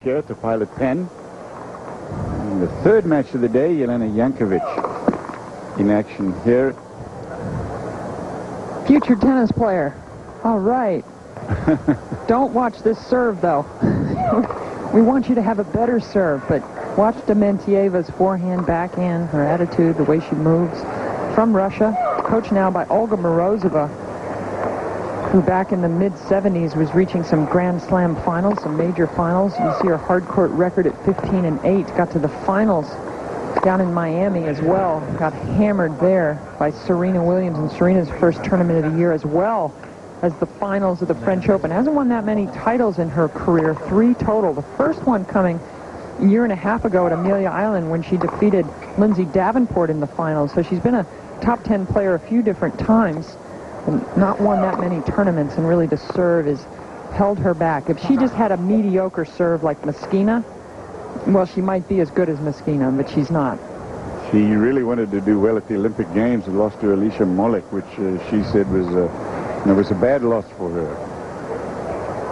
Here to Pilot Pen. And the third match of the day, Jelena Jankovic in action here. Future tennis player. All right. Don't watch this serve, though. We want you to have a better serve, but watch Dementieva's forehand, backhand, her attitude, the way she moves. From Russia, coached now by Olga Morozova, who back in the mid-70s was reaching some Grand Slam finals, some major finals. You see her hard court record at 15-8. Got to the finals down in Miami as well. Got hammered there by Serena Williams in Serena's first tournament of the year, as well as the finals of the French Open. Hasn't won that many titles in her career, 3 total. The first one coming a year and a half ago at Amelia Island when she defeated Lindsay Davenport in the finals. So she's been a top 10 player a few different times and not won that many tournaments, and really the serve has held her back. If she just had a mediocre serve like Meskina, well, she might be as good as Meskina, but she's not. She really wanted to do well at the Olympic Games and lost to Alicia Molik, which she said was a bad loss for her.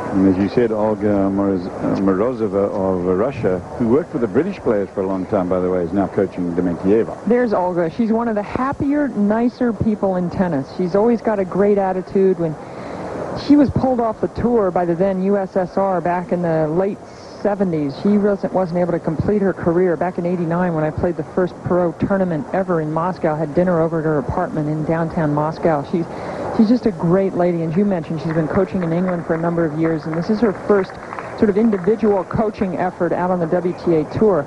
And as you said, Olga Morozova of Russia, who worked for the British players for a long time, by the way, is now coaching Dementieva. There's Olga. She's one of the happier, nicer people in tennis. She's always got a great attitude. When she was pulled off the tour by the then USSR back in the late 70s, she wasn't able to complete her career. Back in '89, when I played the first pro tournament ever in Moscow, had dinner over at her apartment in downtown Moscow. She's just a great lady, and as you mentioned, she's been coaching in England for a number of years, and this is her first sort of individual coaching effort out on the WTA Tour.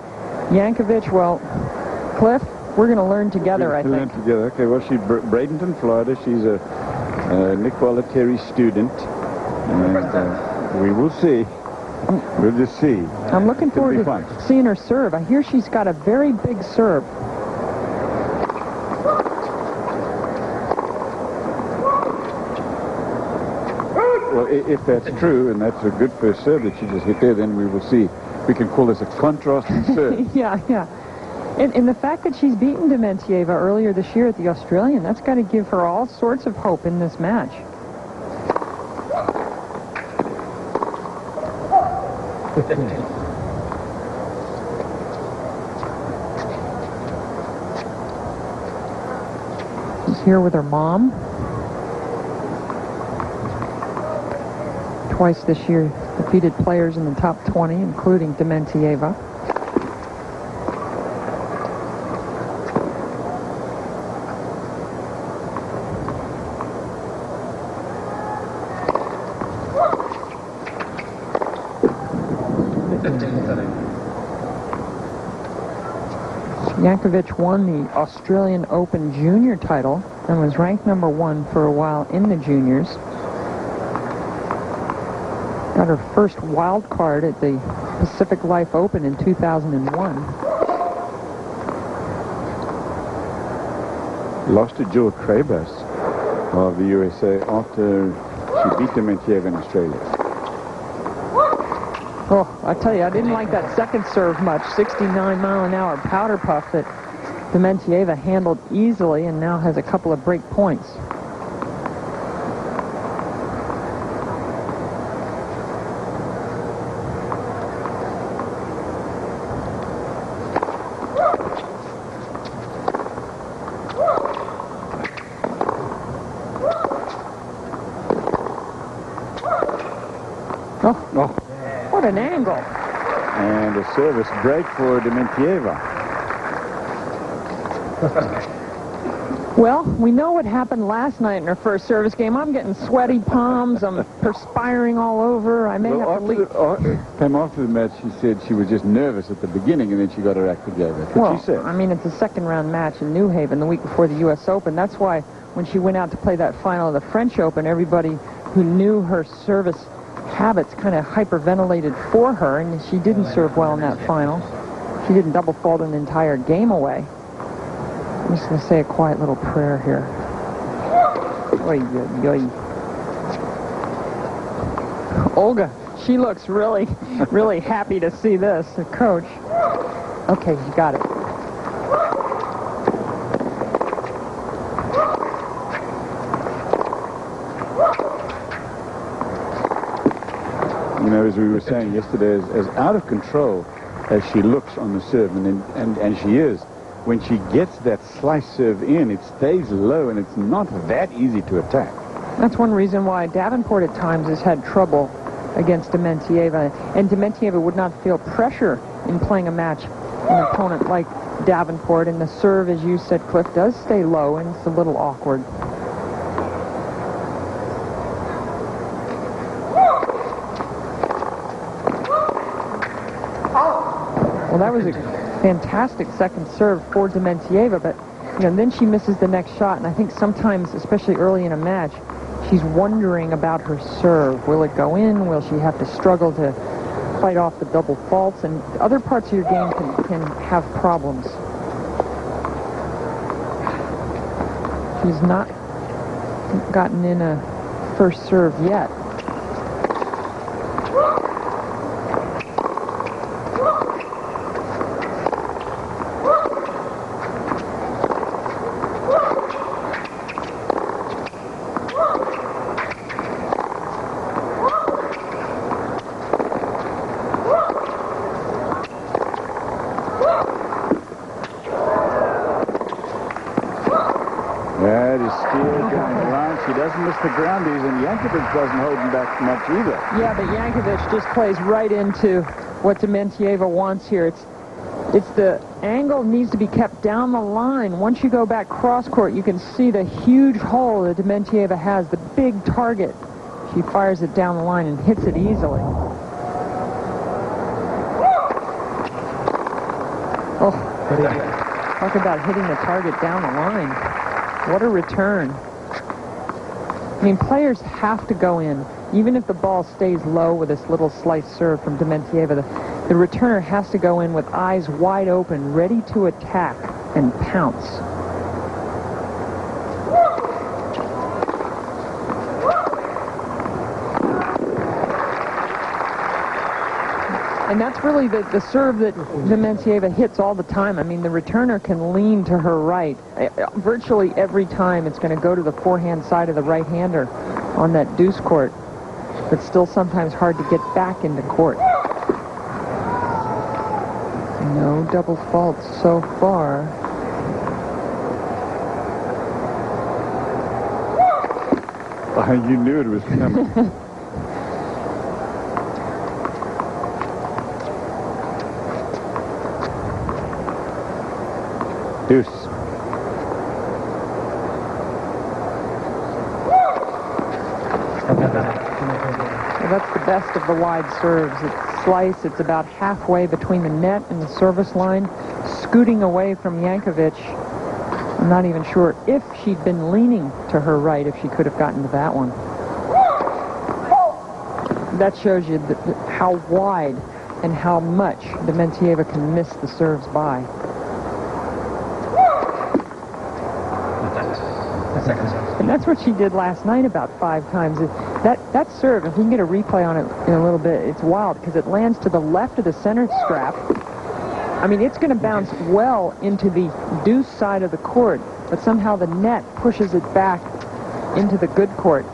Jankovic, well, Cliff, we're going to learn together, I think. Learn together. Okay, well, she's Bradenton, Florida. She's a Nick Bollettieri student, and we will see. We'll just see. I'm looking forward to seeing her serve. I hear she's got a very big serve. Well, if that's true, and that's a good first serve that she just hit there, then we will see. We can call this a contrasting serve. Yeah. And the fact that she's beaten Dementieva earlier this year at the Australian, that's got to give her all sorts of hope in this match. She's here with her mom. Twice this year defeated players in the top 20, including Dementieva. Jankovic won the Australian Open junior title and was ranked #1 for a while in the juniors. Got her first wild card at the Pacific Life Open in 2001. Lost to Jill Krabas of the USA after she beat Dementieva in Australia. Oh, I tell you, I didn't like that second serve much. 69-mile-an-hour powder puff that Dementieva handled easily and now has a couple of break points. Oh, what an angle. And a service break for Dementieva. Well, we know what happened last night in her first service game. I'm getting sweaty palms. I'm perspiring all over. I may have to leave. After the match, she said she was just nervous at the beginning, and then she got her act together. That's what she said. I mean, it's a second-round match in New Haven the week before the U.S. Open. That's why when she went out to play that final of the French Open, everybody who knew her service habits kind of hyperventilated for her, and she didn't serve well in that final. She didn't double fault an entire game away. I'm just going to say a quiet little prayer here. Oy, oy, oy. Olga, she looks really, really happy to see this. The coach. Okay, you got it. You know, as we were saying yesterday, as out of control as she looks on the serve, and she is, when she gets that slice serve in, it stays low, and it's not that easy to attack. That's one reason why Davenport at times has had trouble against Dementieva, and Dementieva would not feel pressure in playing a match an opponent like Davenport, and the serve, as you said, Cliff, does stay low, and it's a little awkward. Well, that was a fantastic second serve for Dementieva, but then she misses the next shot, and I think sometimes, especially early in a match, she's wondering about her serve. Will it go in? Will she have to struggle to fight off the double faults? And other parts of your game can have problems. She's not gotten in a first serve yet. That is still going around. She doesn't miss the groundies, and Jankovic doesn't hold him back much either. Yeah, but Jankovic just plays right into what Dementieva wants here. It's the angle needs to be kept down the line. Once you go back cross court, you can see the huge hole that Dementieva has, the big target. She fires it down the line and hits it easily. Oh, talk about hitting the target down the line. What a return. I mean, players have to go in. Even if the ball stays low with this little slice serve from Dementieva, the returner has to go in with eyes wide open, ready to attack and pounce. And that's really the serve that Dementieva hits all the time. I mean, the returner can lean to her right. Virtually every time it's going to go to the forehand side of the right-hander on that deuce court. But still sometimes hard to get back into court. No double faults so far. You knew it was coming. Deuce. Well, that's the best of the wide serves. It's slice. It's about halfway between the net and the service line, scooting away from Jankovic. I'm not even sure if she'd been leaning to her right if she could have gotten to that one. That shows you how wide and how much Dementieva can miss the serves by. And that's what she did last night about 5 times. That serve, if we can get a replay on it in a little bit, it's wild because it lands to the left of the center strap. I mean, it's going to bounce well into the deuce side of the court, but somehow the net pushes it back into the good court.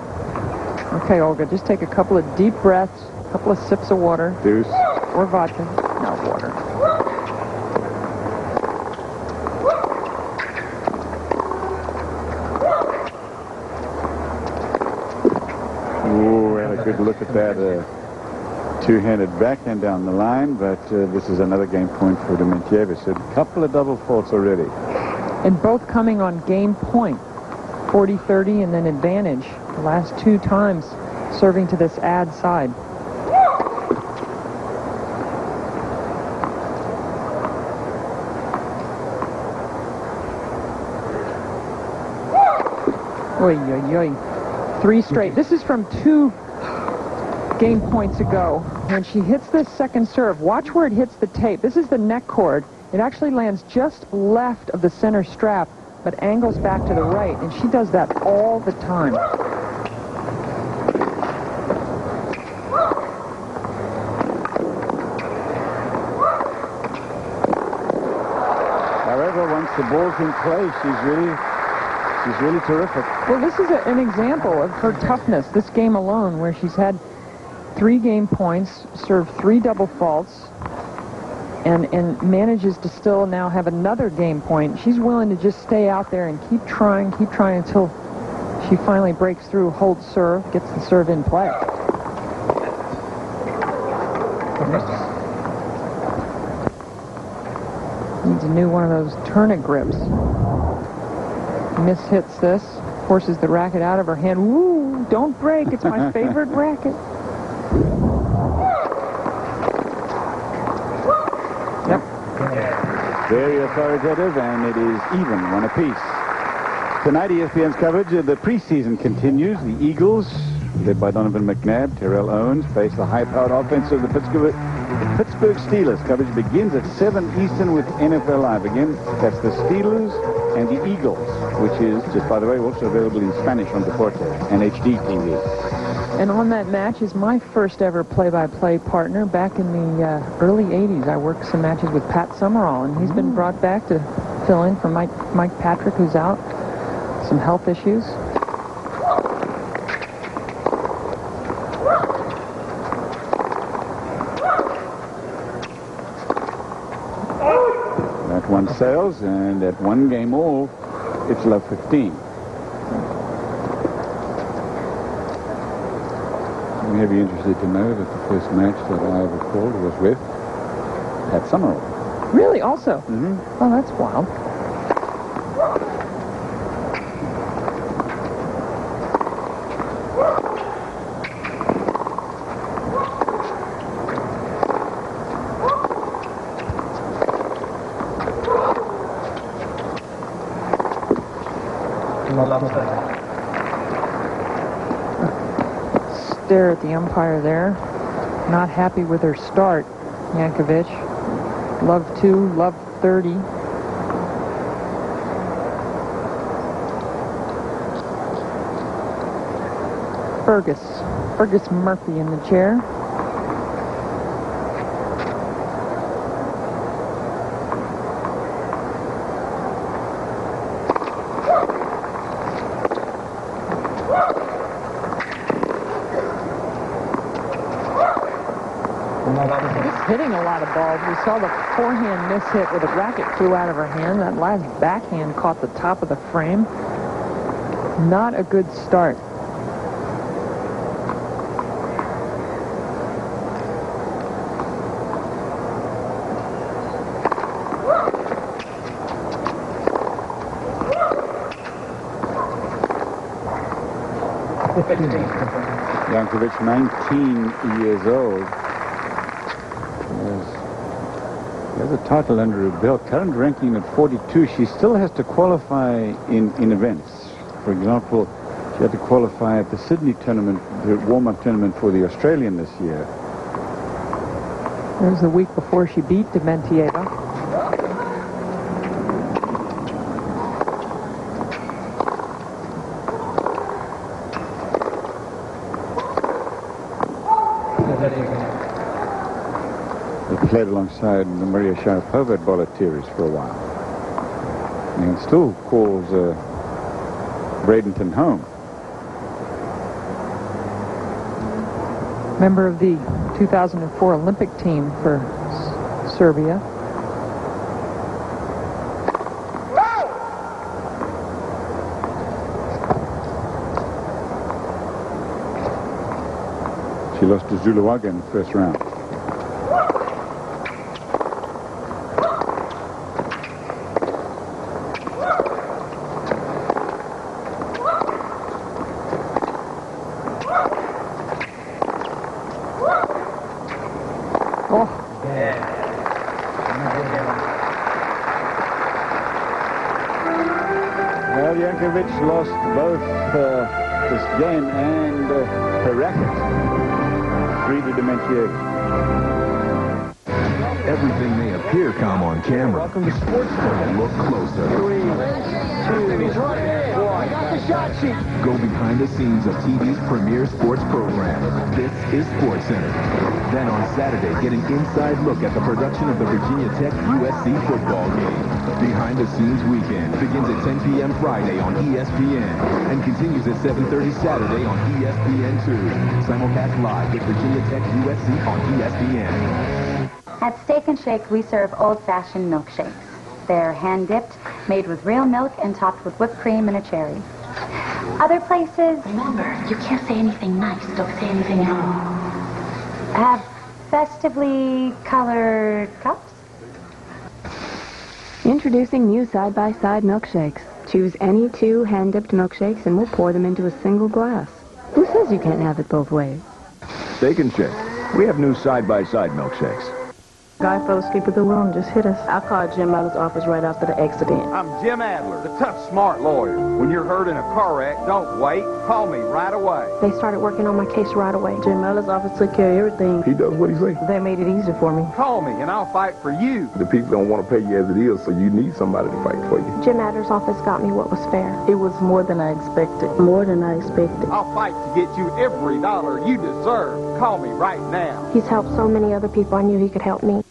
Okay, Olga, just take a couple of deep breaths, a couple of sips of water. Deuce. Or vodka. No, water. Good look at that two-handed backhand down the line, but this is another game point for Dementieva. So a couple of double faults already. And both coming on game point. 40-30 and then advantage. The last 2 times serving to this ad side. Oy, oy, oy. 3 straight. This is from 2 game points ago. When she hits this second serve, watch where it hits the tape. This is the neck cord. It actually lands just left of the center strap, but angles back to the right, and she does that all the time. However, once the ball's in play, she's really terrific. Well, this is an example of her toughness, this game alone, where she's had 3 game points, served 3 double faults, and manages to still now have another game point. She's willing to just stay out there and keep trying until she finally breaks through, holds serve, gets the serve in play. Needs a new one of those tourniquet grips. Mishits this, forces the racket out of her hand. Woo! Don't break. It's my favorite racket. Yep. Very authoritative, and it is even, one apiece. Tonight, ESPN's coverage of the preseason continues. The Eagles, led by Donovan McNabb, Terrell Owens, face the high-powered offense of the Pittsburgh Steelers. Coverage begins at 7 Eastern with NFL Live. Again, that's the Steelers and the Eagles, which is, just by the way, also available in Spanish on Deporte and HD TV. And on that match is my first ever play-by-play partner. Back in the early 80s, I worked some matches with Pat Summerall, and he's been brought back to fill in for Mike Patrick, who's out. Some health issues. That one sails, and at 1 game all, it's love 15. You may be interested to know that the first match that I ever called was with Pat Summerall. Really? Also? Mm-hmm. Oh, that's wild. Stare at the umpire there. Not happy with her start, Jankovic. Love 2, love 30. Fergus Murphy in the chair. Hitting a lot of balls. We saw the forehand miss hit where the racket flew out of her hand. That last backhand caught the top of the frame. Not a good start. Jankovic, 19 years old. She has a title under her belt. Current ranking at 42. She still has to qualify in events. For example, she had to qualify at the Sydney tournament, the warm-up tournament for the Australian this year. There's the week before she beat Dementieva. They played alongside Maria Sharapova at Boletiris for a while. And still calls Bradenton home. Member of the 2004 Olympic team for Serbia. She lost to Zuluaga in the first round. Well, Jankovic lost both this game and her racket. 3 to Dementieva. Everything may appear calm on camera. Welcome to Sports Center. Look closer. 3, 2, 1. Got the shot sheet. Go behind the scenes of TV's premier sports program. This is SportsCenter. Then on Saturday, get an inside look at the production of the Virginia Tech USC football game. Behind the Scenes Weekend begins at 10 p.m. Friday on ESPN and continues at 7:30 Saturday on ESPN2. Simulcast live with Virginia Tech USC on ESPN. At Steak and Shake, we serve old-fashioned milkshakes. They're hand-dipped, made with real milk, and topped with whipped cream and a cherry. Other places... Remember, you can't say anything nice. Don't say anything at all. ...have festively colored cups. Introducing new side-by-side milkshakes. Choose any 2 hand-dipped milkshakes and we'll pour them into a single glass. Who says you can't have it both ways? Steak and Shake. We have new side-by-side milkshakes. Guy fell asleep at the wheel and just hit us. I called Jim Adler's office right after the accident. I'm Jim Adler, the tough, smart lawyer. When you're hurt in a car wreck, don't wait. Call me right away. They started working on my case right away. Jim Adler's office took care of everything. He does what he says. They made it easy for me. Call me, and I'll fight for you. The people don't want to pay you as it is, so you need somebody to fight for you. Jim Adler's office got me what was fair. It was more than I expected. More than I expected. I'll fight to get you every dollar you deserve. Call me right now. He's helped so many other people. I knew he could help me.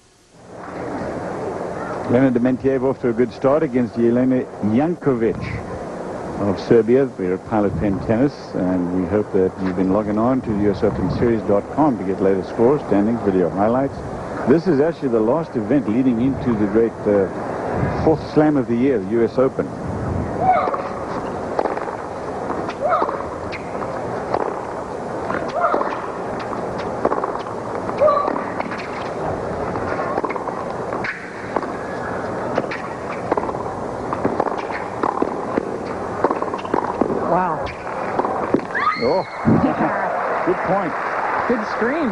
Elena Dementieva off to a good start against Jelena Jankovic of Serbia. We're at Pilot Pen Tennis, and we hope that you've been logging on to USOpenSeries.com to get latest scores, standings, video highlights. This is actually the last event leading into the great 4th slam of the year, the US Open. Wow. Oh, good point. Good scream.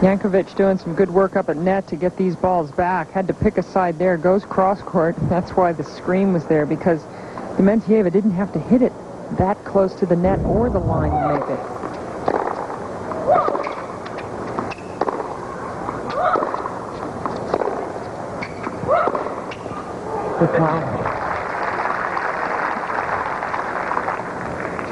Jankovic doing some good work up at net to get these balls back. Had to pick a side there. Goes cross court. That's why the scream was there, because Dementieva didn't have to hit it that close to the net or the line to make it. Wow.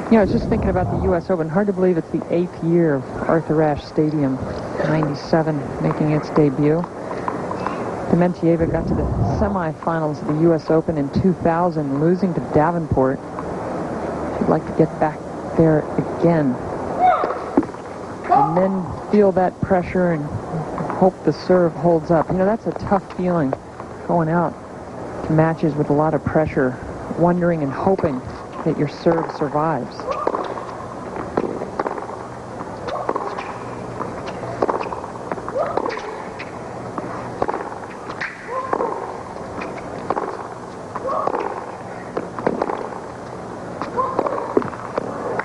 You know, I was just thinking about the U.S. Open. Hard to believe it's the 8th year of Arthur Ashe Stadium, 97, making its debut. Dementieva got to the semifinals of the U.S. Open in 2000, losing to Davenport. She'd like to get back there again. And then feel that pressure and hope the serve holds up. You know, that's a tough feeling, going out to matches with a lot of pressure, wondering and hoping that your serve survives.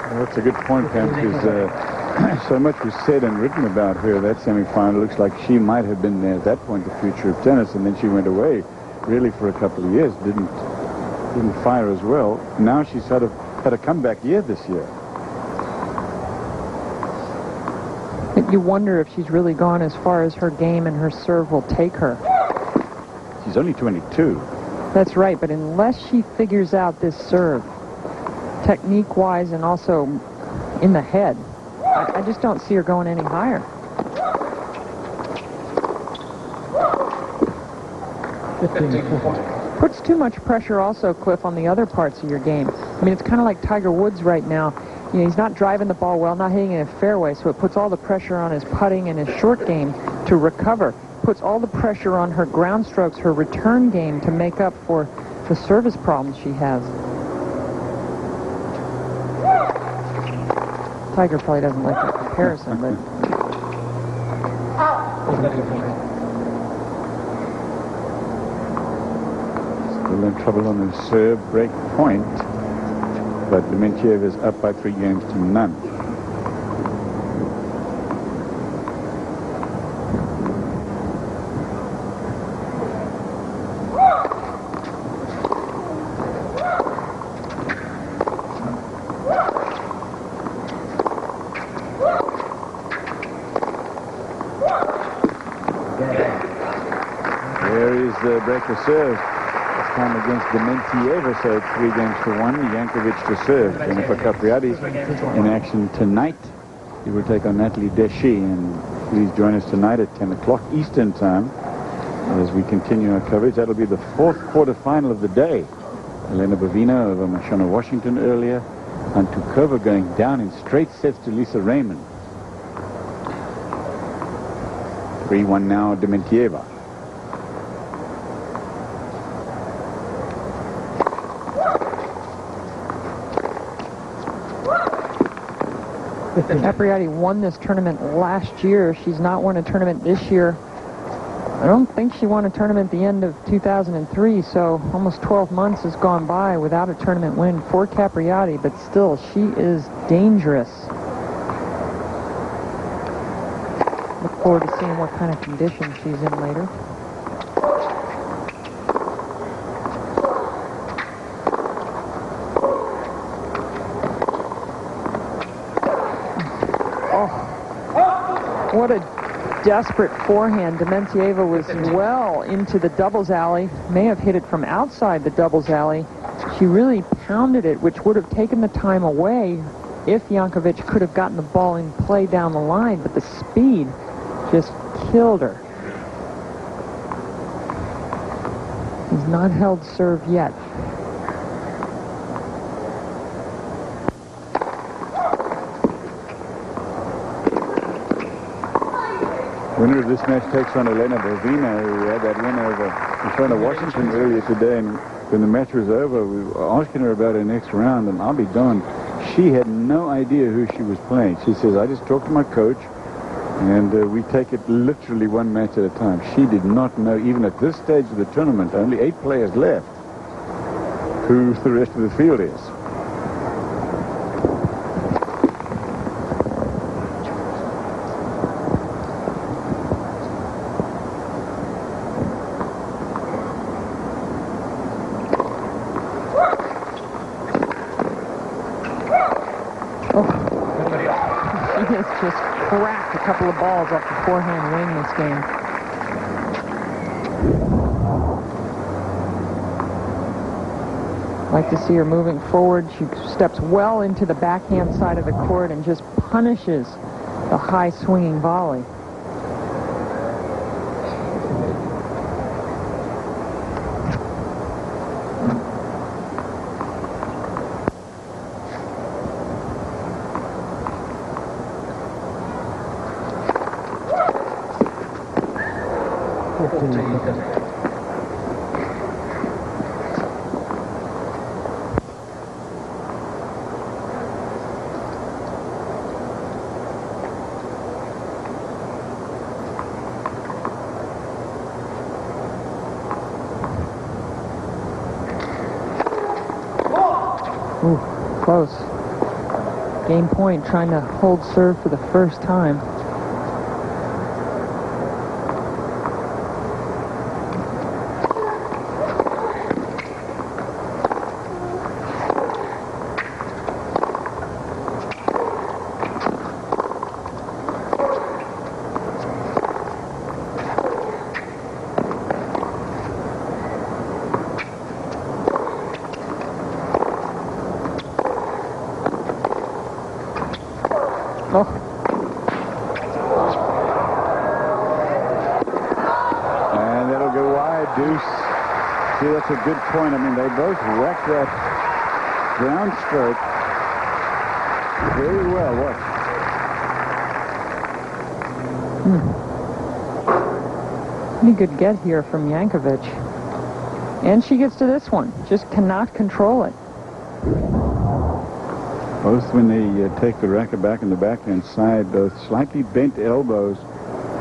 Well, that's a good point, Pam, because so much was said and written about her. That semifinal looks like she might have been there at that point, the future of tennis, and then she went away really for a couple of years, didn't fire as well. Now she's sort of had a comeback year this year. But you wonder if she's really gone as far as her game and her serve will take her. She's only 22. That's right, but unless she figures out this serve, technique-wise and also in the head, I just don't see her going any higher. Puts too much pressure also, Cliff, on the other parts of your game. I mean, it's kind of like Tiger Woods right now. You know, he's not driving the ball well, not hitting it in a fairway, so it puts all the pressure on his putting and his short game to recover. Puts all the pressure on her ground strokes, her return game to make up for the service problems she has. Tiger probably doesn't like that comparison, but... Still in trouble on the serve break point, but Dementieva is up by 3 games to none. There is the break of serve. time against Dementieva, so it's 3-1. Jankovic to serve. Jennifer Capriati in action tonight. He will take on Natalie Deschy, and please join us tonight at 10 o'clock Eastern Time as we continue our coverage. That'll be the fourth quarterfinal of the day. Elena Bovina over Mashona Washington earlier, and Tukova going down in straight sets to Lisa Raymond. 3-1 now, Dementieva. Capriati won this tournament last year. She's not won a tournament this year. I don't think she won a tournament at the end of 2003, so almost 12 months has gone by without a tournament win for Capriati, but still, she is dangerous. Look forward to seeing what kind of condition she's in later. What a desperate forehand. Dementieva was well into the doubles alley. May have hit it from outside the doubles alley. She really pounded it, which would have taken the time away if Jankovic could have gotten the ball in play down the line, but the speed just killed her. He's not held serve yet. Winner of this match takes on Elena Bovina, who had that win over Mashona Washington earlier today. And when the match was over, we were asking her about her next round, and I'll be darned, she had no idea who she was playing. She says, I just talked to my coach, and we take it literally one match at a time. She did not know, even at this stage of the tournament, only 8 players left, who the rest of the field is. Just cracked a couple of balls off the forehand wing this game. Like to see her moving forward. She steps well into the backhand side of the court and just punishes the high swinging volley. Ooh, close. Game point, trying to hold serve for the first time. And that'll go wide, deuce. See, that's a good point. I mean, they both whacked that ground stroke very well. Watch. Pretty good get here from Jankovic. And she gets to this one. Just cannot control it. Both when they take the racket back in the backhand side, those slightly bent elbows,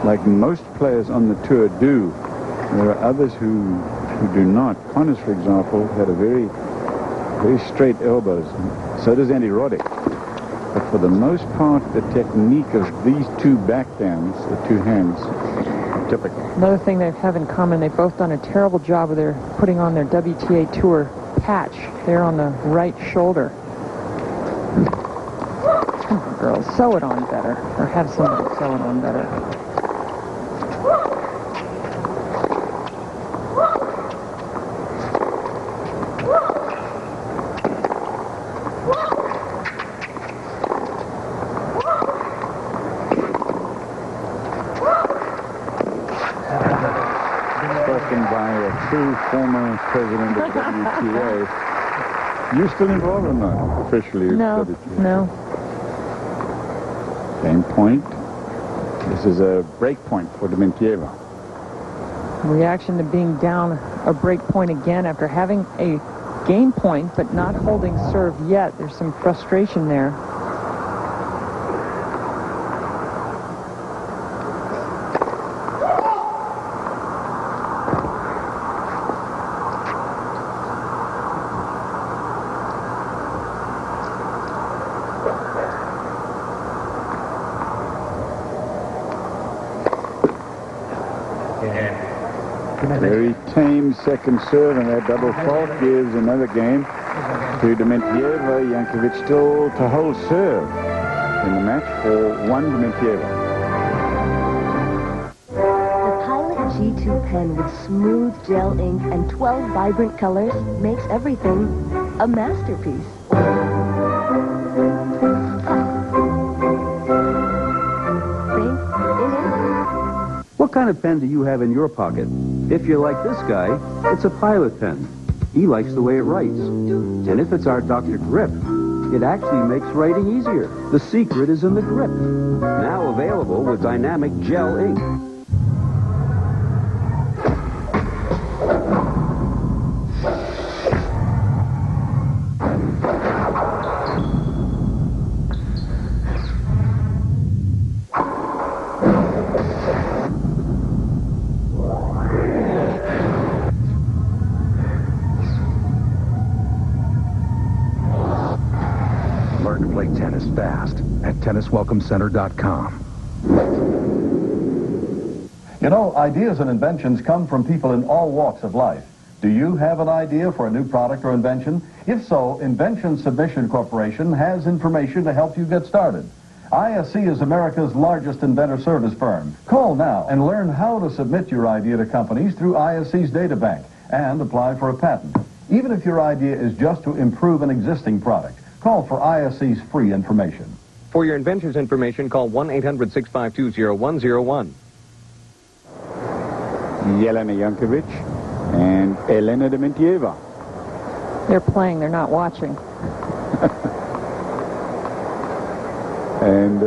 like most players on the tour do. There are others who do not. Connors, for example, had a very straight elbows. So does Andy Roddick. But for the most part, the technique of these two backhands, the two hands, typical. Another thing they have in common, they've both done a terrible job of putting on their WTA Tour patch there on the right shoulder. Come on, girls, sew it on better, or have somebody sew it on better. true former president of the WTA. You still involved or not? Officially? No, no. Game point. This is a break point for Dementieva. Reaction to being down a break point again after having a game point but not holding serve yet. There's some frustration there. Very tame second serve, and that double fault gives another game to Dementieva. Jankovic still to hold serve in the match for 1 Dementieva. The Pilot G2 pen with smooth gel ink and 12 vibrant colors makes everything a masterpiece. What kind of pen do you have in your pocket? If you're like this guy, it's a Pilot pen. He likes the way it writes. And if it's our Dr. Grip, it actually makes writing easier. The secret is in the grip. Now available with dynamic gel ink. Learn to play tennis fast at tenniswelcomecenter.com. You know, ideas and inventions come from people in all walks of life. Do you have an idea for a new product or invention? If so, Invention Submission Corporation has information to help you get started. ISC is America's largest inventor service firm. Call now and learn how to submit your idea to companies through ISC's data bank and apply for a patent. Even if your idea is just to improve an existing product, call for ISC's free information. For your inventor's information, call 1-800-652-0101. Jelena Jankovic and Elena Dementieva. They're playing, they're not watching. And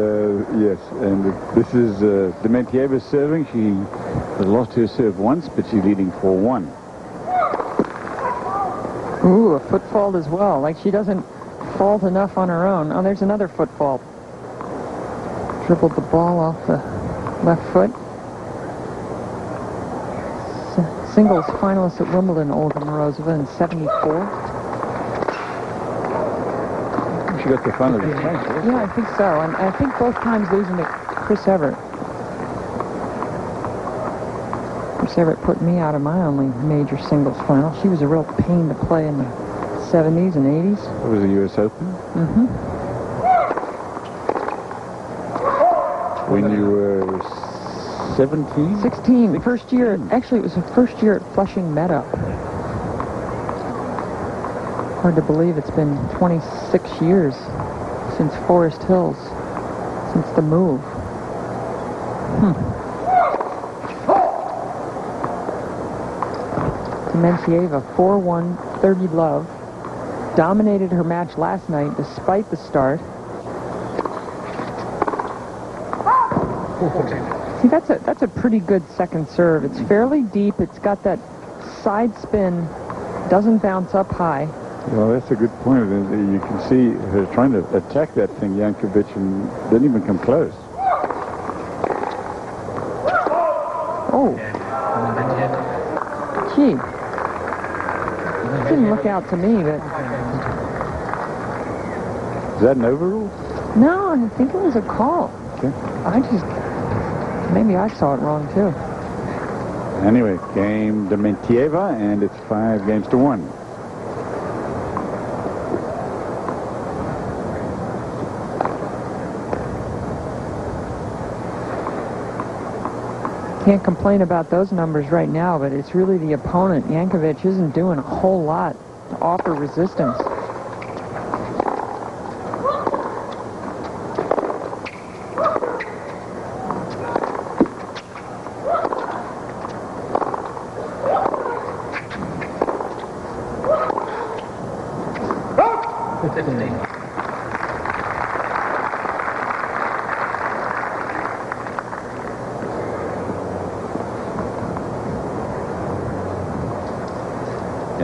yes, and this is Dementieva serving. She has lost her serve once, but she's leading 4-1. Ooh, a foot fault as well. Like she doesn't fault enough on her own. Oh, there's another foot fault. Dribbled the ball off the left foot. Singles finalist at Wimbledon, Olga Morozova, in '74. She got the final. Yeah, I think so. And I think both times losing to Chris Evert. Chris Evert put me out of my only major singles final. She was a real pain to play in the 70s and 80s. It was the U.S. Open. Mm-hmm. When you were 17? 16. First year. Actually, it was the first year at Flushing Meadow. Hard to believe it's been 26 years since Forest Hills, since the move. Dementieva, 4-1, 30 love. Dominated her match last night despite the start. See, that's a pretty good second serve. It's fairly deep. It's got that side spin, doesn't bounce up high. Well, that's a good point. You can see her trying to attack that thing, Jankovic, and didn't even come close. Oh. Gee. Didn't look out to me, but... Is that an overrule? No, I think it was a call. Okay. Maybe I saw it wrong, too. Anyway, game Dementieva, and it's 5-1. Can't complain about those numbers right now, but it's really the opponent. Jankovic isn't doing a whole lot to offer resistance.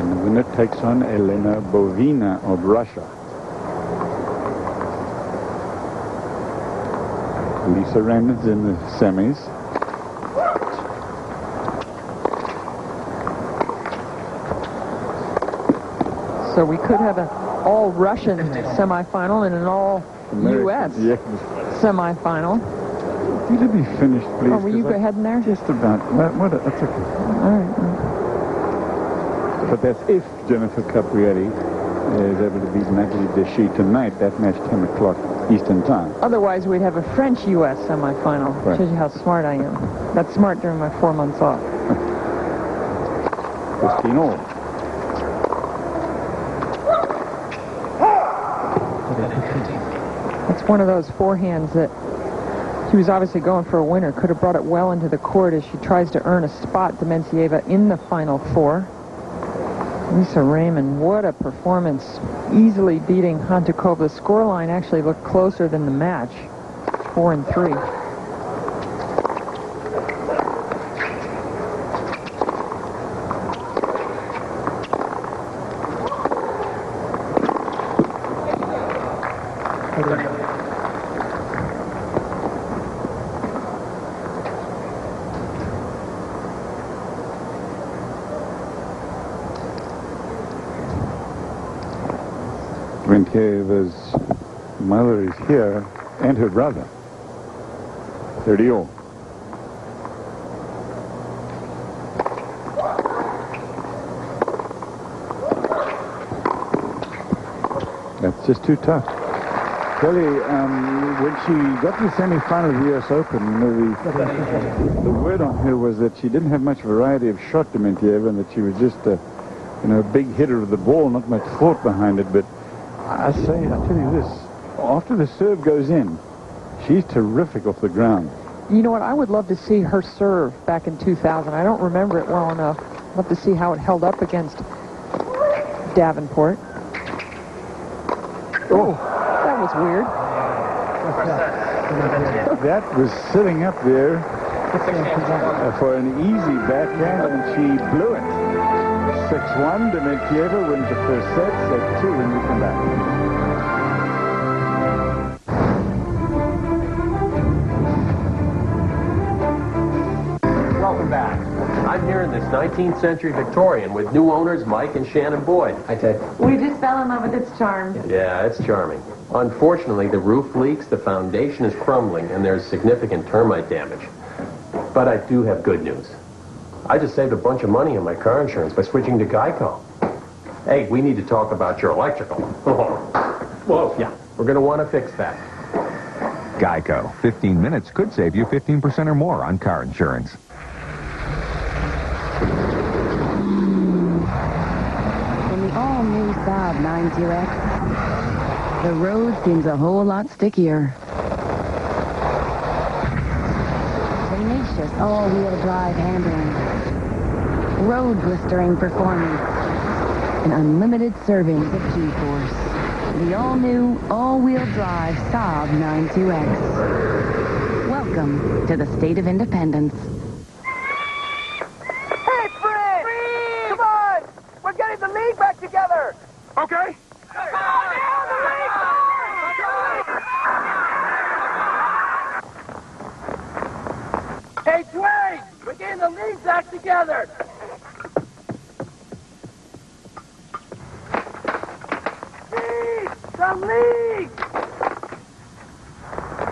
And the winner takes on Elena Bovina of Russia. Lisa Raymond's in the semis. So we could have an all-Russian semifinal and an all-U.S. semifinal. You to be finished, please. Oh, were you heading there? Just about. That's okay. All right. But that's if Jennifer Capriati is able to beat Natalie Deschy tonight. That match 10 o'clock Eastern Time. Otherwise, we'd have a French-U.S. semifinal. Right. Shows you how smart I am. That's smart during my 4 months off. 15-all. It's one of those forehands that she was obviously going for a winner. Could have brought it well into the court as she tries to earn a spot, Dementieva, in the Final Four. Lisa Raymond, what a performance. Easily beating Hantukova. The scoreline actually looked closer than the match. 4-3. Dementieva's mother is here, and her brother. 30-all. That's just too tough. Kelly, when she got to the semi-final of the U.S. Open, the word on her was that she didn't have much variety of shot, Dementieva, and that she was just a big hitter of the ball, not much thought behind it. But I tell you this, after the serve goes in, she's terrific off the ground. You know what? I would love to see her serve back in 2000. I don't remember it well enough. I'd love to see how it held up against Davenport. Oh, that was weird. That was sitting up there for an easy backhand, and she blew it. 6-1, Dementieva wins the first set. Set 2 when we come back. Welcome back. I'm here in this 19th century Victorian with new owners Mike and Shannon Boyd. Hi, Ted. We just fell in love with its charm. Yeah, it's charming. Unfortunately, the roof leaks, the foundation is crumbling, and there's significant termite damage. But I do have good news. I just saved a bunch of money on my car insurance by switching to Geico. Hey, we need to talk about your electrical. Whoa, yeah, we're going to want to fix that. Geico. 15 minutes could save you 15% or more on car insurance. In the all-new Saab 92X, the road seems a whole lot stickier. Tenacious all-wheel drive handling. Road blistering performance. And unlimited servings of G-force. The all-new, all-wheel drive Saab 92X. Welcome to the state of independence. Hey, Fred! Come on! We're getting the league back together! Okay. Hey, Dwayne! We're getting the league back together! The league!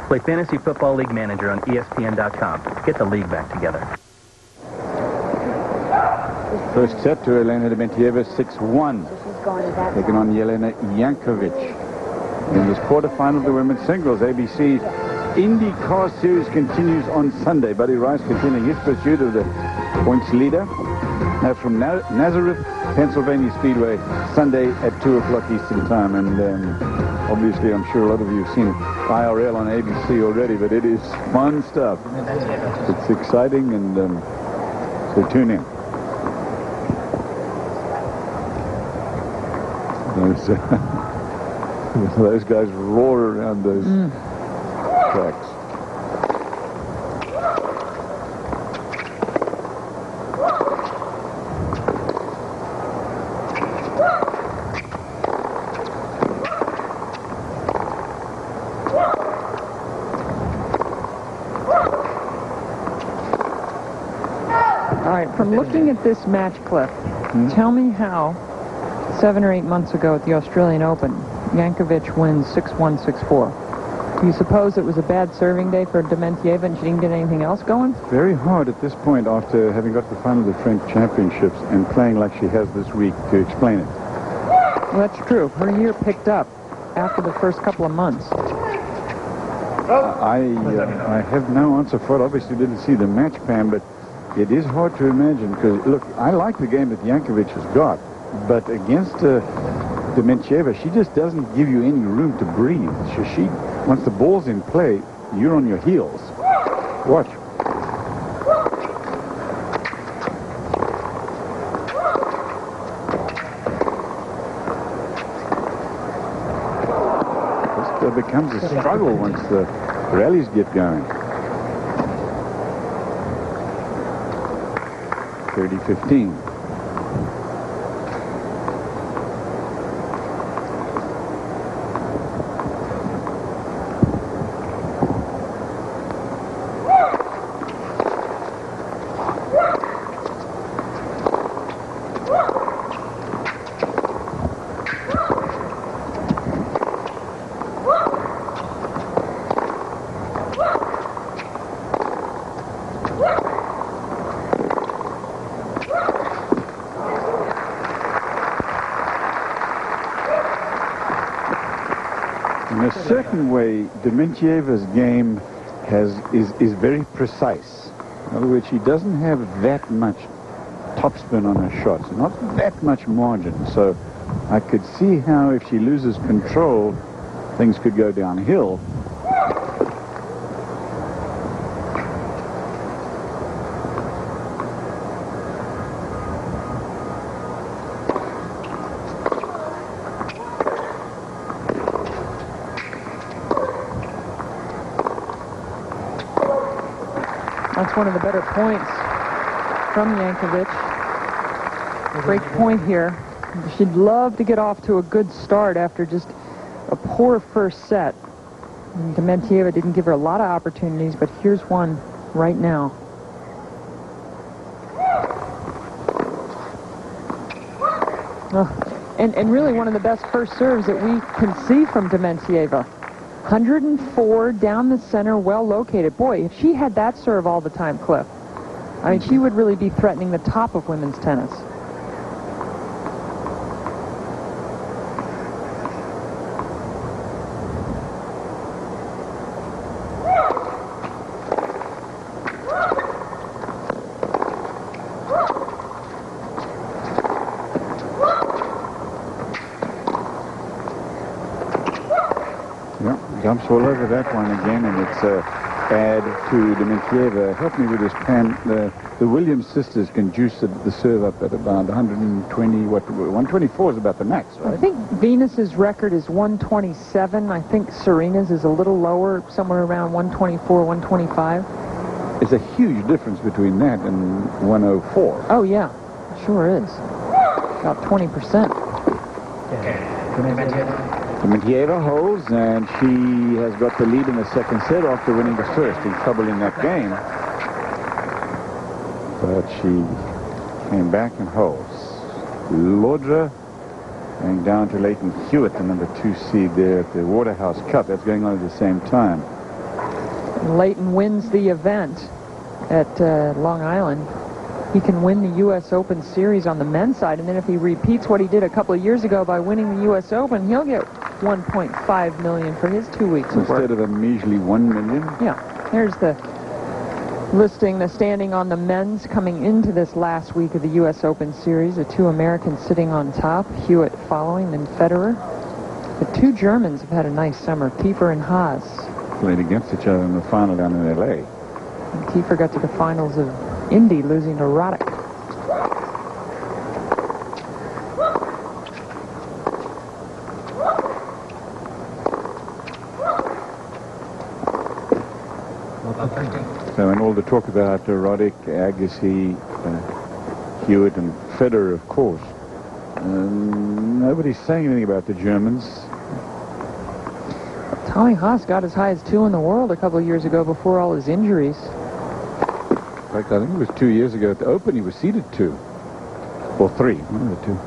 Play Fantasy Football League Manager on ESPN.com. Get the league back together. First set to Elena Dementieva, 6-1. Taking on Jelena Jankovic. In this quarterfinal of the women's singles, ABC IndyCar Series continues on Sunday. Buddy Rice continuing his pursuit of the points leader. Now from Nazareth, Pennsylvania Speedway, Sunday at 2 o'clock Eastern Time. And obviously, I'm sure a lot of you have seen IRL on ABC already, but it is fun stuff. It's exciting, and so tune in. Those guys roar around those tracks. right, from looking at this match clip, tell me how 7 or 8 months ago at the Australian Open, Jankovic wins 6-1, 6-4. Do you suppose it was a bad serving day for Dementieva and she didn't get anything else going? Very hard at this point after having got the final of the French Championships and playing like she has this week to explain it. Well, that's true. Her year picked up after the first couple of months. I have no answer for it. Obviously didn't see the match, Pam, but it is hard to imagine because, look, I like the game that Jankovic has got, but against Dementieva, she just doesn't give you any room to breathe. Once the ball's in play, you're on your heels. Watch. This becomes a struggle once the rallies get going. 30-15. In a certain way, Dementieva's game is very precise. In other words, she doesn't have that much topspin on her shots, not that much margin. So I could see how if she loses control, things could go downhill. That's one of the better points from Jankovic. Great point here. She'd love to get off to a good start after just a poor first set. And Dementieva didn't give her a lot of opportunities, but here's one right now. And really one of the best first serves that we can see from Dementieva. 104 down the center, well located. Boy, if she had that serve all the time, Cliff, I mean, she would really be threatening the top of women's tennis. Jumps all over that one again, and it's a add to Dementieva. Help me with this, Pam. The Williams sisters can juice the serve up at about 120. 124 is about the max, right? I think Venus's record is 127. I think Serena's is a little lower, somewhere around 124, 125. It's a huge difference between that and 104. Oh, yeah. It sure is. About 20%. Dementieva holds, and she has got the lead in the second set after winning the first. In trouble in that game. But she came back and holds. Laudra going down to Leighton Hewitt, the number 2 seed there at the Waterhouse Cup. That's going on at the same time. Leighton wins the event at Long Island. He can win the U.S. Open Series on the men's side, and then if he repeats what he did a couple of years ago by winning the U.S. Open, he'll get $1.5 million for his 2 weeks of work. Instead of a measly $1 million? Yeah. Here's the listing, the standing on the men's coming into this last week of the U.S. Open Series. The 2 Americans sitting on top, Hewitt following, then Federer. The 2 Germans have had a nice summer, Kiefer and Haas. Played against each other in the final down in L.A. And Kiefer got to the finals of Indy, losing to Roddick. So in all the talk about Roddick, Agassi, Hewitt and Federer, of course, nobody's saying anything about the Germans. Tommy Haas got as high as 2 in the world a couple of years ago before all his injuries. fact, I think it was 2 years ago at the Open, he was seeded 2. Or 3, one of the 2.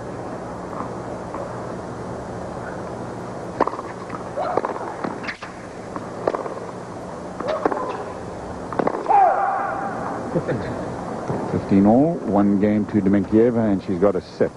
All, 1 game to Dementieva, and she's got a set.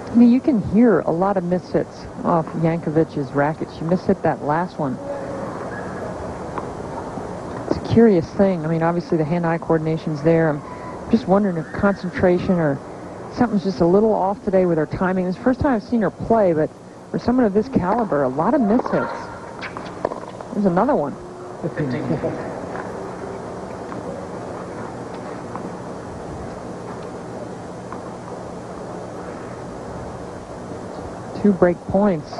I mean, you can hear a lot of mishits off Jankovic's racket. She mishit that last one. Curious thing. I mean, obviously the hand-eye coordination's there. I'm just wondering if concentration or something's just a little off today with her timing. It's the first time I've seen her play, but for someone of this caliber, a lot of mishits. There's another one. 2 break points.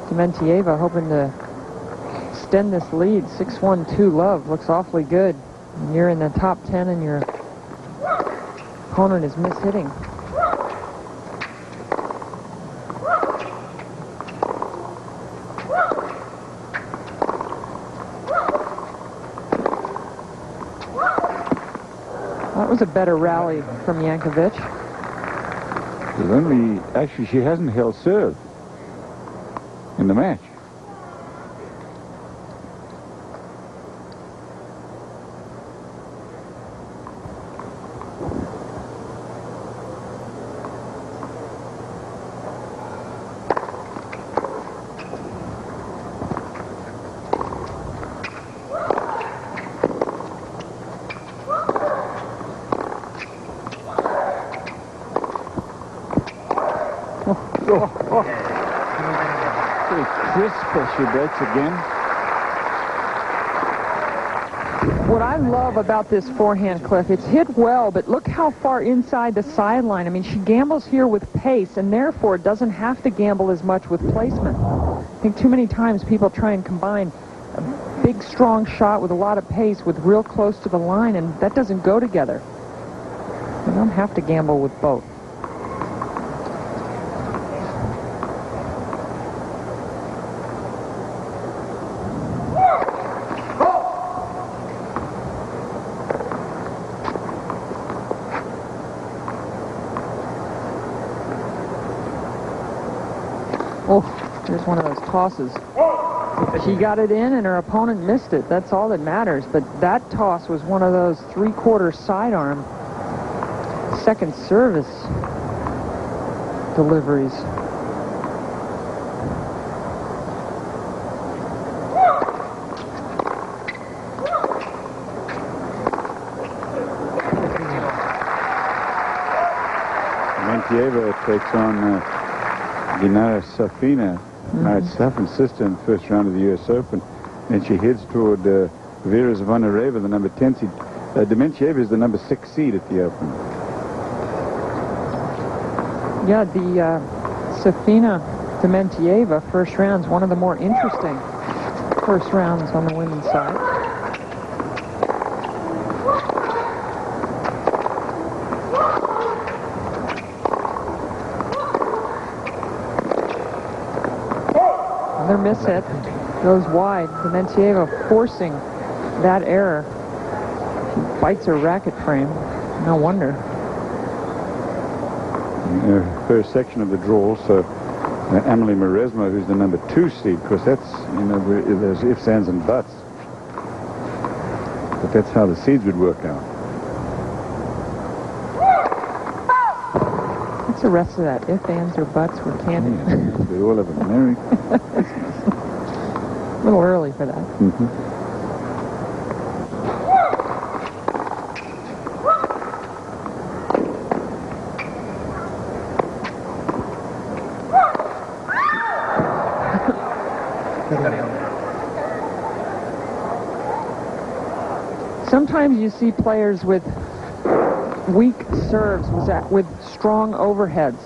Dementieva hoping to extend this lead. 6-1-2 love looks awfully good. And you're in the top 10 and your opponent is mishitting. That was a better rally from Jankovic. Actually, she hasn't held serve in the match. Pretty crisp as she breaks again. What I love about this forehand, Cliff, it's hit well, but look how far inside the sideline. I mean, she gambles here with pace, and therefore doesn't have to gamble as much with placement. I think too many times people try and combine a big, strong shot with a lot of pace with real close to the line, and that doesn't go together. You don't have to gamble with both. Oh, there's one of those tosses. She got it in and her opponent missed it. That's all that matters. But that toss was one of those 3/4 sidearm second service deliveries. Dementieva takes on Jelena Safina, Safin's sister, in the first round of the U.S. Open, and she heads toward Vera Zvonareva, the number 10 seed. Dementieva is the number 6 seed at the Open. Yeah, the Safina Dementieva first round's one of the more interesting first rounds on the women's side. Another miss hit goes wide. Dementieva forcing that error. She bites her racket frame. No wonder. First section of the draw, so Amelie Mauresmo, who's the number 2 seed, because that's, you know, there's ifs, ands, and buts. But that's how the seeds would work out. What's the rest of that? If, ands, or buts were canon. Yeah, we all have America. A little early for that. Mm-hmm. Sometimes you see players with weak serves with strong overheads.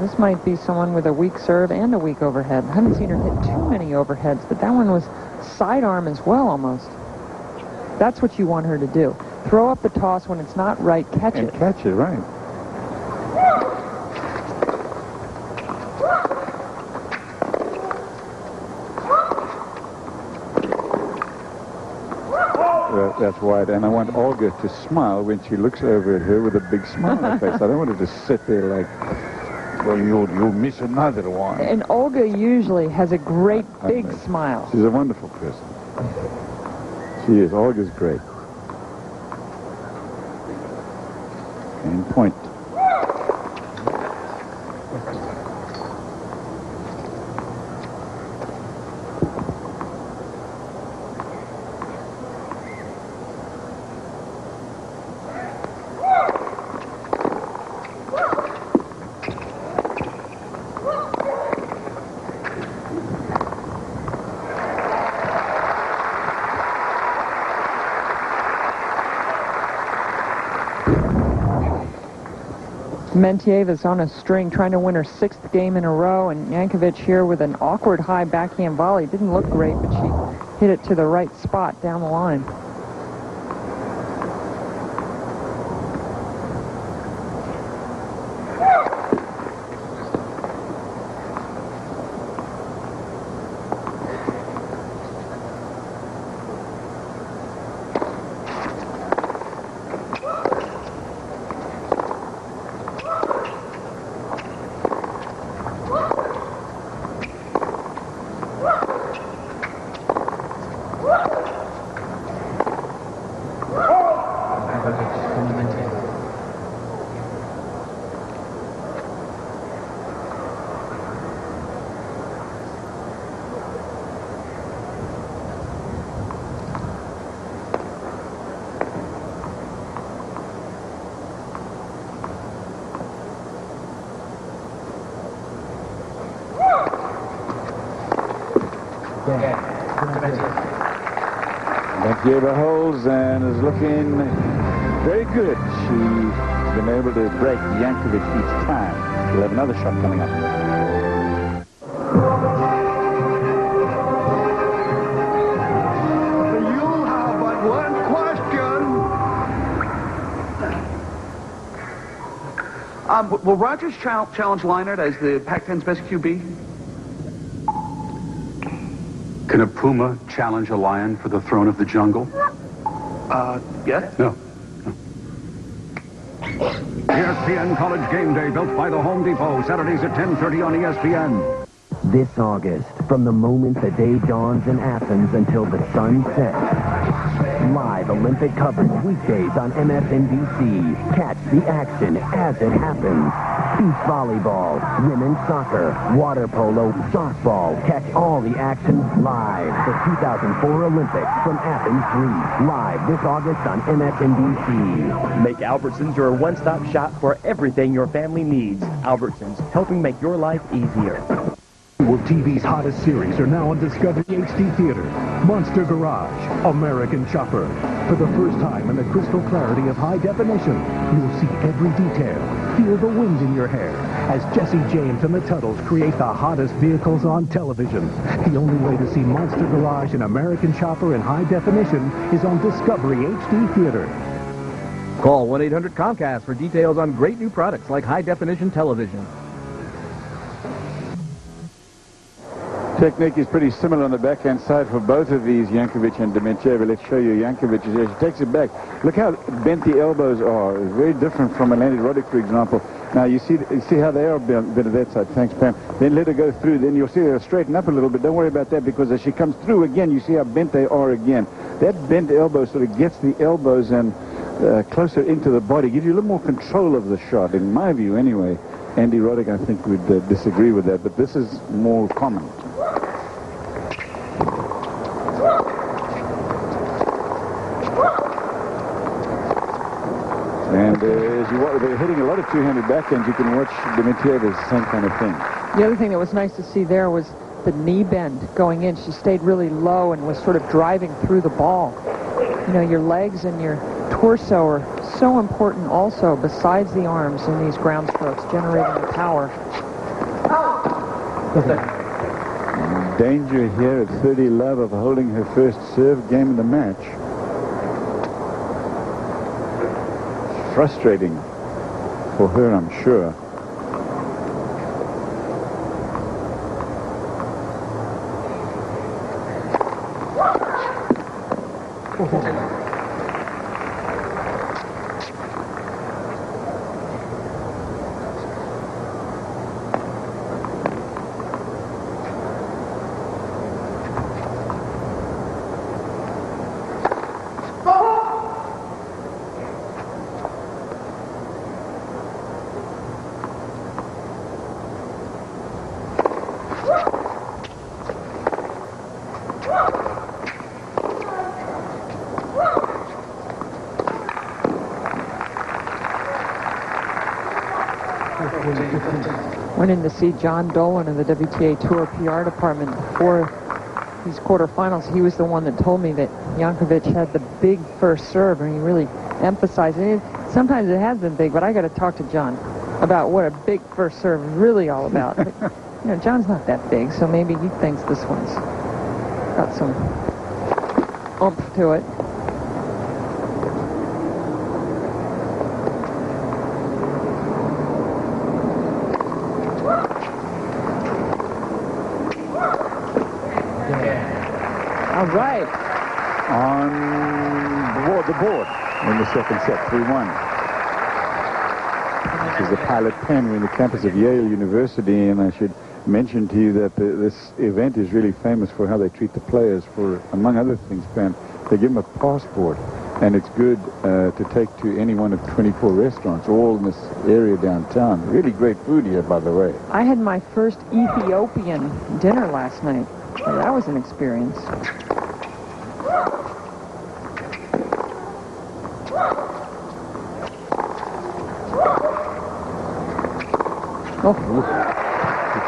this might be someone with a weak serve and a weak overhead. I haven't seen her hit too many overheads, but that one was sidearm as well almost. That's what you want her to do. Throw up the toss when it's not right, catch it. Catch it, right. That's right, and I want Olga to smile when she looks over at her with a big smile on her face. I don't want her to sit there like, well, you'll miss another one. And Olga usually has a great big smile. She's a wonderful person. She is. Olga's great. And point. Dementieva's on a string trying to win her 6th game in a row, and Jankovic here with an awkward high backhand volley. Didn't look great, but she hit it to the right spot down the line. Dementieva holds and is looking very good. She's been able to break Jankovic each time. She'll have another shot coming up. You have but one question. Will Rogers challenge Leinart as the Pac-10's best QB? Can a puma challenge a lion for the throne of the jungle? Yes? No. ESPN College Game Day, built by the Home Depot, Saturdays at 10:30 on ESPN. This August, from the moment the day dawns in Athens until the sun sets, live Olympic coverage weekdays on MSNBC. Catch the action as it happens. Beach volleyball, women's soccer, water polo, softball. Catch all the action live. The 2004 Olympics from Athens, Greece. Live this August on MSNBC. Make Albertsons your one-stop shop for everything your family needs. Albertsons, helping make your life easier. Well, TV's hottest series are now on Discovery HD Theater. Monster Garage, American Chopper. For the first time in the crystal clarity of high definition, you'll see every detail. Feel the wind in your hair as Jesse James and the Tuttles create the hottest vehicles on television. The only way to see Monster Garage and American Chopper in high definition is on Discovery HD Theater. Call 1-800-COMCAST for details on great new products like high-definition television. Technique is pretty similar on the backhand side for both of these, Jankovic and Dementieva. Let's show you Jankovic. She takes it back. Look how bent the elbows are. It's very different from Elena Dementieva, for example. Now, you see how they are bent at that side. Thanks, Pam. Then let her go through. Then you'll see they'll straighten up a little bit. Don't worry about that, because as she comes through again, you see how bent they are again. That bent elbow sort of gets the elbows and closer into the body. Gives you a little more control of the shot, in my view anyway. Andy Roddick, I think, would disagree with that, but this is more common. And they're hitting a lot of two-handed backhands. You can watch Dementieva's same kind of thing. The other thing that was nice to see there was the knee bend going in. She stayed really low and was sort of driving through the ball. You know, your legs and your torso are so important also, besides the arms in these ground strokes, generating the power. Danger here at 30 love of holding her first serve game of the match. Frustrating for her, I'm sure. Went in to see John Dolan in the WTA Tour PR department before these quarterfinals. He was the one that told me that Jankovic had the big first serve, and he really emphasized it. Sometimes it has been big, but I got to talk to John about what a big first serve is really all about. But, you know, John's not that big, so maybe he thinks this one's got some oomph to it. All right. On the board in the second set, 3-1. This is a pilot pen. We're in the campus of Yale University, and I should mention to you that this event is really famous for how they treat the players. For, among other things, Pam, they give them a passport, and it's good to take to any one of 24 restaurants, all in this area downtown. Really great food here, by the way. I had my first Ethiopian dinner last night. Well, that was an experience.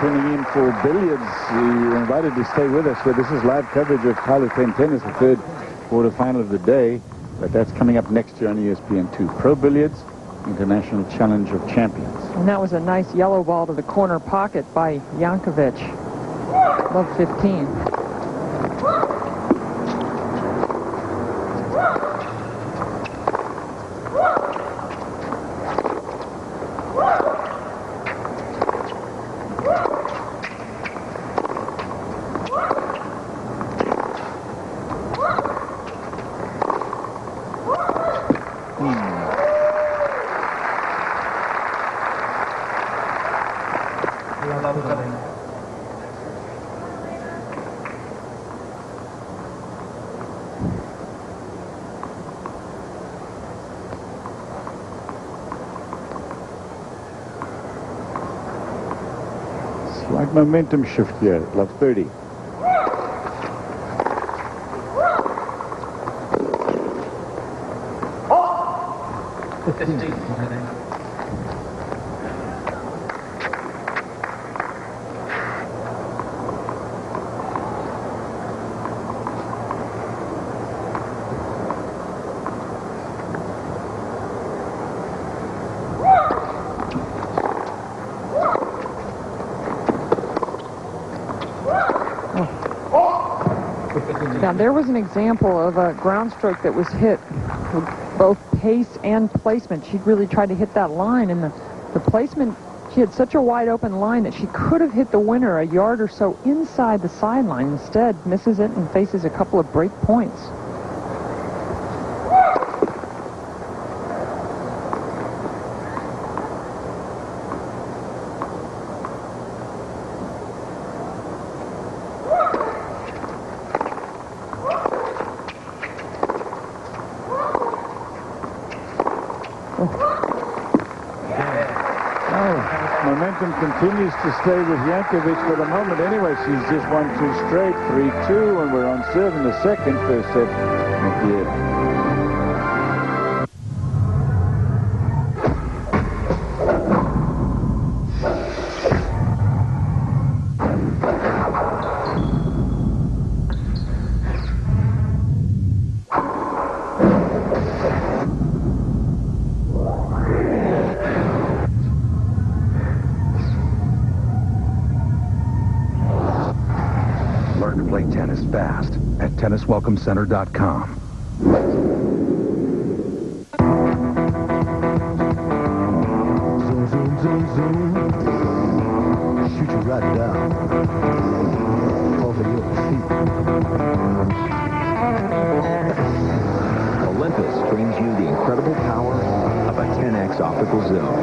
Tuning in for billiards. You're invited to stay with us. So this is live coverage of Pilot Pen Tennis, the third quarterfinal of the day. But that's coming up next year on ESPN2. Pro Billiards, International Challenge of Champions. And that was a nice yellow ball to the corner pocket by Jankovic. Love 15. Slight momentum shift here. Love 30. Now, there was an example of a ground stroke that was hit with both pace and placement. She really tried to hit that line, and the placement, she had such a wide open line that she could have hit the winner a yard or so inside the sideline. Instead, misses it and faces a couple of break points. Momentum continues to stay with Jankovic for the moment. Anyway, she's just won 2 straight, 3-2, and we're on serve in the second. First set, Medvedev. play tennis fast at tenniswelcomecenter.com. Zoom, zoom, zoom, zoom. Shoot you right down. Over your seat. Olympus brings you the incredible power of a 10x optical zoom.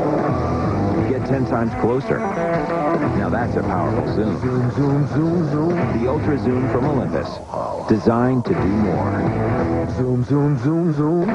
Get 10 times closer. Now that's a powerful zoom. Zoom, zoom, zoom, zoom. The Ultra Zoom from Olympus. Designed to do more. Zoom, zoom, zoom, zoom.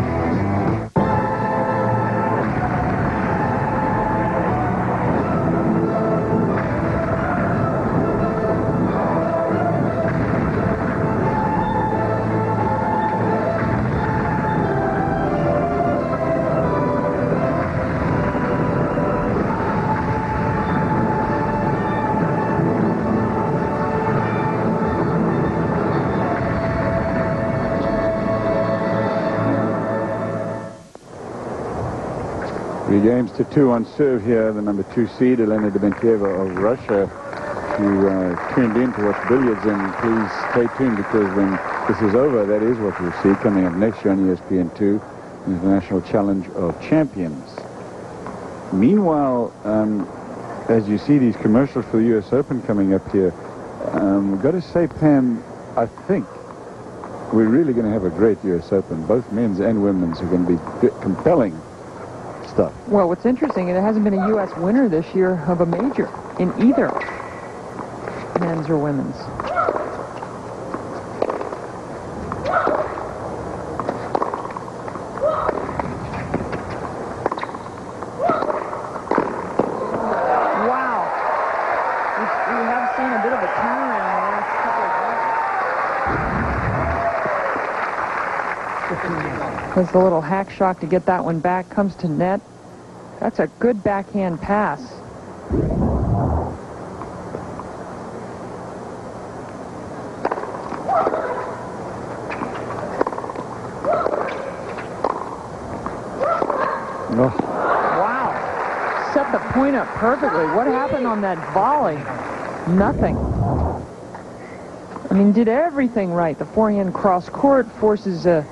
Three games to 2 on serve here. The number 2 seed, Elena Dementieva of Russia, who tuned in to watch billiards. And please stay tuned, because when this is over, that is what you'll see coming up next year on ESPN2, the International Challenge of Champions. Meanwhile, as you see these commercials for the U.S. Open coming up here, I've got to say, Pam, I think we're really going to have a great U.S. Open. Both men's and women's are going to be compelling stuff. Well, what's interesting, it hasn't been a U.S. winner this year of a major in either men's or women's. Wow. We have seen a bit of a turnaround in the last couple of games. There's the little hack shock to get that one back. Comes to net. That's a good backhand pass. Oh. Wow. Set the point up perfectly. What happened on that volley? Nothing. I mean, did everything right. The forehand cross court forces a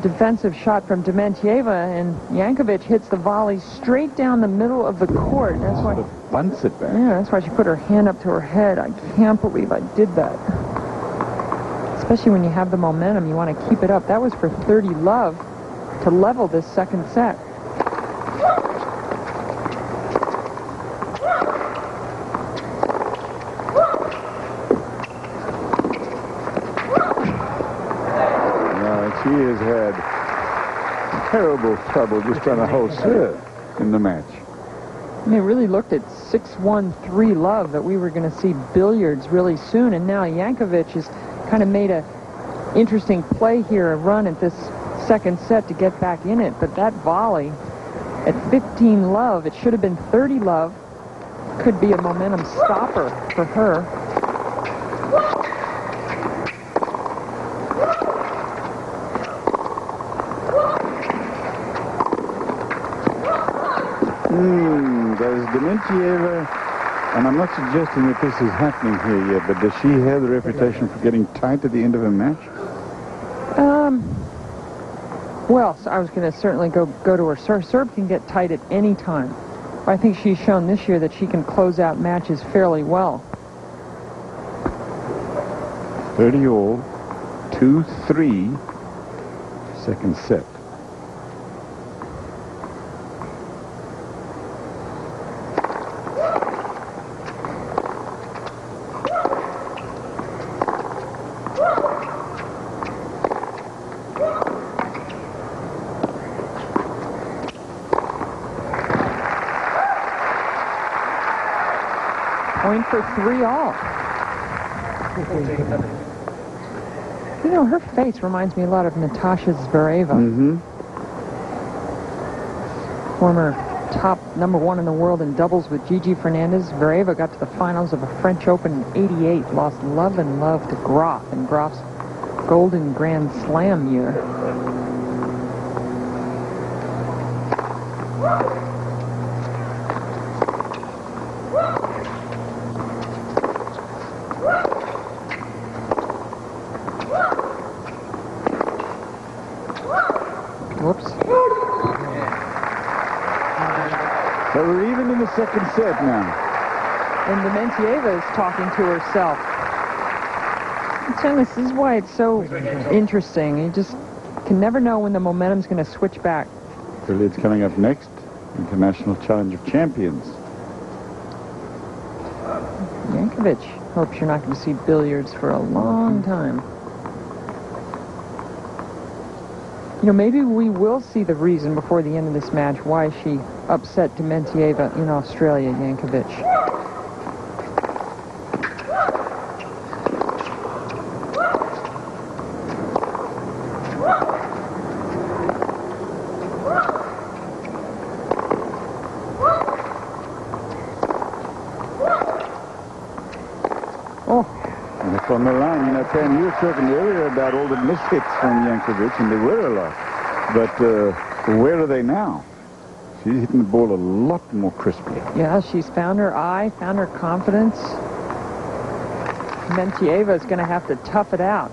defensive shot from Dementieva, and Jankovic hits the volley straight down the middle of the court. That's why bunts it back. Yeah, that's why she put her hand up to her head. I can't believe I did that. Especially when you have the momentum, you want to keep it up. That was for 30 love to level this second set. She has had terrible trouble just trying to hold serve in the match. I mean, it really looked at 6-1-3 love that we were going to see billiards really soon, and now Jankovic has kind of made a interesting play here, a run at this second set to get back in it. But that volley at 15 love, it should have been 30 love, could be a momentum stopper for her. Does Dementieva, and I'm not suggesting that this is happening here yet, but does she have the reputation for getting tight at the end of a match? Well, so I was going to certainly go to her serve. Serve can get tight at any time. I think she's shown this year that she can close out matches fairly well. 30 all, 2-3, second set. Point for 3 all. You know, her face reminds me a lot of Natasha Zvereva. Former top #1 in the world in doubles with Gigi Fernandez. Zvereva got to the finals of a French Open in '88, lost love and love to Graf in Graf's Golden Grand Slam year. second set now. And Dementieva is talking to herself. So this is why it's so interesting. You just can never know when the momentum's going to switch back. It's coming up next. International Challenge of Champions. Jankovic hopes you're not going to see billiards for a long time. You know, maybe we will see the reason before the end of this match why she upset Dementieva in Australia, Jankovic. On the line, you know, Ken, you were talking earlier about all the mishits from Jankovic, and there were a lot. But where are they now? She's hitting the ball a lot more crisply. Yeah, she's found her eye, found her confidence. Dementieva is going to have to tough it out.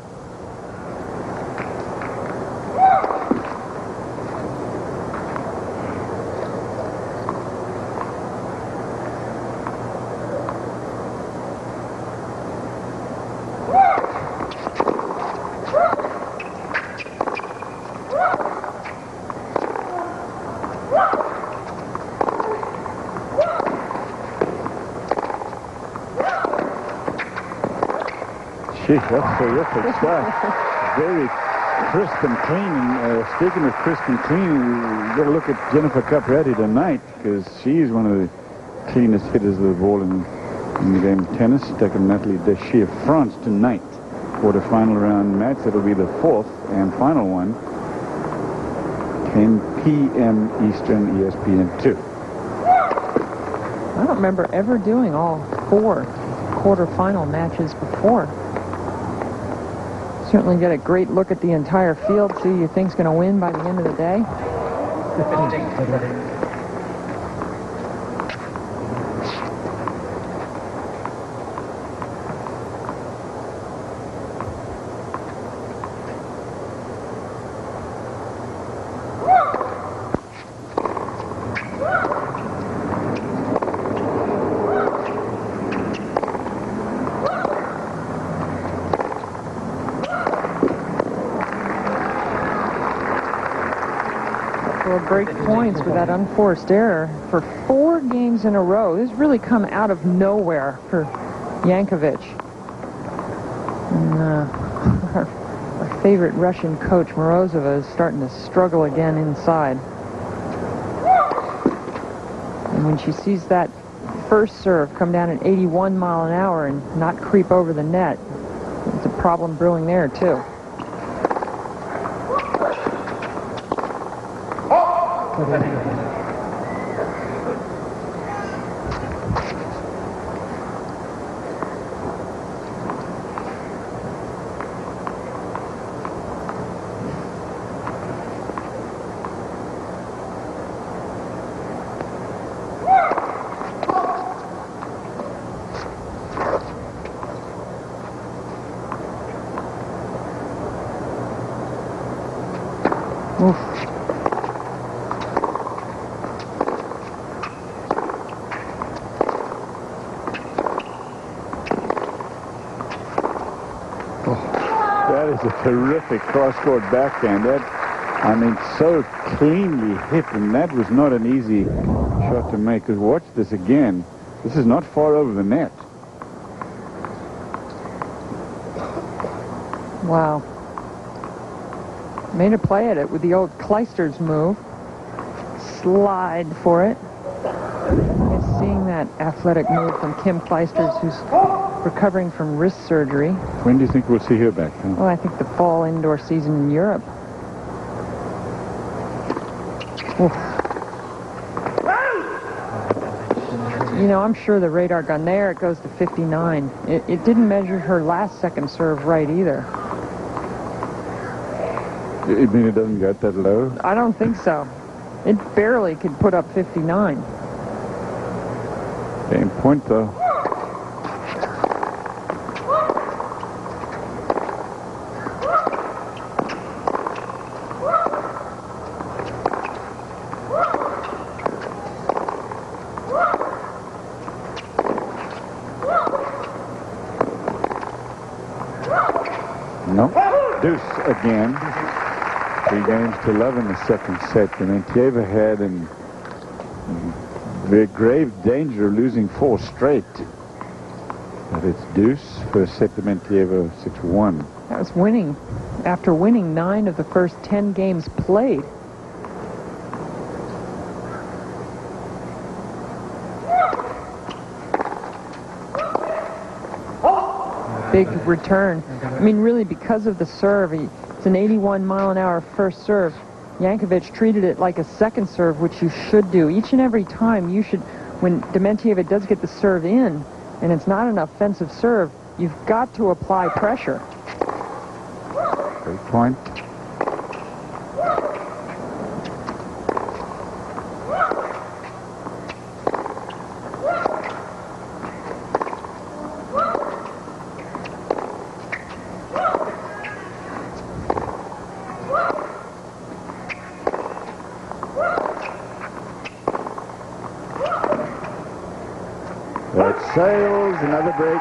Gee, that's terrific stuff. Very crisp and clean. And speaking of crisp and clean, you've got to look at Jennifer Capriati tonight, because she's one of the cleanest hitters of the ball in the game of tennis. Taking Natalie Deschamps of France tonight. Quarter-final round match. That'll be the fourth and final one. 10 p.m. Eastern, ESPN2. I don't remember ever doing all 4 quarterfinal matches before. Certainly get a great look at the entire field, see who you think's going to win by the end of the day. Break points with that unforced error for 4 games in a row. This has really come out of nowhere for Jankovic. And our favorite Russian coach, Morozova, is starting to struggle again inside. And when she sees that first serve come down at 81 mile an hour and not creep over the net, there's a problem brewing there, too. That is a terrific cross-court backhand. That, I mean, so cleanly hit, and that was not an easy shot to make. Because watch this again. This is not far over the net. Wow. Made a play at it with the old Clijsters move. Slide for it. Just seeing that athletic move from Kim Clijsters, who's recovering from wrist surgery. When do you think we'll see her back? Huh? Well, I think the fall indoor season in Europe. Oof. You know, I'm sure the radar gun there, it goes to 59. It didn't measure her last second serve right either. You mean it doesn't get that low? I don't think so. It barely could put up 59. Game point, though. No. Deuce again. 3 games to love in the second set. Dementieva had in very grave danger of losing 4 straight. But it's deuce. First set, Dementieva 6-1. That was winning. After winning 9 of the first 10 games played. Big return. I mean, really, because of the serve, it's an 81-mile-an-hour first serve. Jankovic treated it like a second serve, which you should do. Each and every time you should, when Dementieva does get the serve in, and it's not an offensive serve, you've got to apply pressure. Great point. Sails, another break.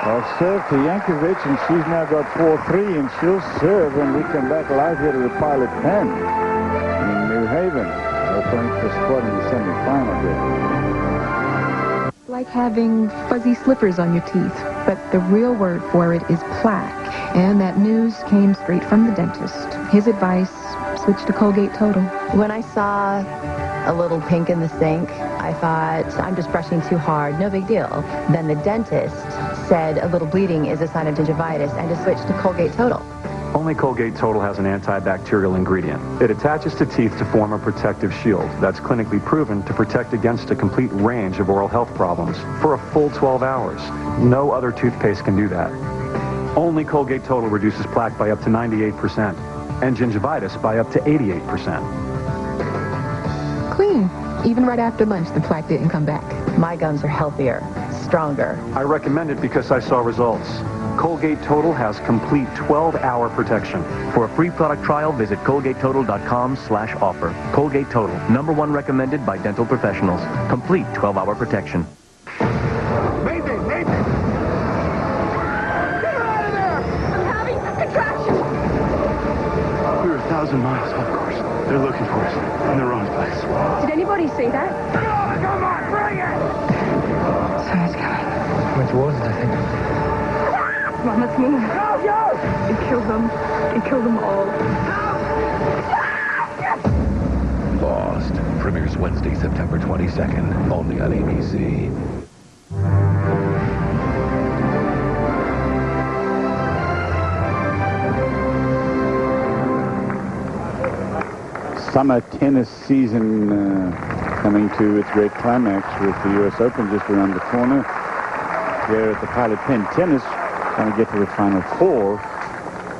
Well, serve to Jankovic, and she's now got 4-3, and she'll serve when we come back live here to the Pilot Pen in New Haven. They're playing for squad in the semi-final here. Like having fuzzy slippers on your teeth, but the real word for it is plaque. And that news came straight from the dentist. His advice, switch to Colgate Total. When I saw a little pink in the sink, I thought, I'm just brushing too hard, no big deal. Then the dentist said a little bleeding is a sign of gingivitis and to switch to Colgate Total. Only Colgate Total has an antibacterial ingredient. It attaches to teeth to form a protective shield that's clinically proven to protect against a complete range of oral health problems for a full 12 hours. No other toothpaste can do that. Only Colgate Total reduces plaque by up to 98% and gingivitis by up to 88%. Clean. Even right after lunch, the plaque didn't come back. My gums are healthier, stronger. I recommend it because I saw results. Colgate Total has complete 12-hour protection. For a free product trial, visit ColgateTotal.com/offer. Colgate Total, #1 recommended by dental professionals. Complete 12-hour protection. Mayday! Mayday! Get her out of there! I'm having a contraction! We're 1,000 miles off course. They're looking for us in the wrong place. Did anybody say that? Come on, bring it! Someone's coming. Went towards it, I think. Come on, let's move. Go, go! It killed them. It killed them all. Lost premieres Wednesday, September 22nd, only on ABC. Summer tennis season coming to its great climax with the U.S. Open just around the corner. Here at the Pilot Pen Tennis, trying to get to the Final 4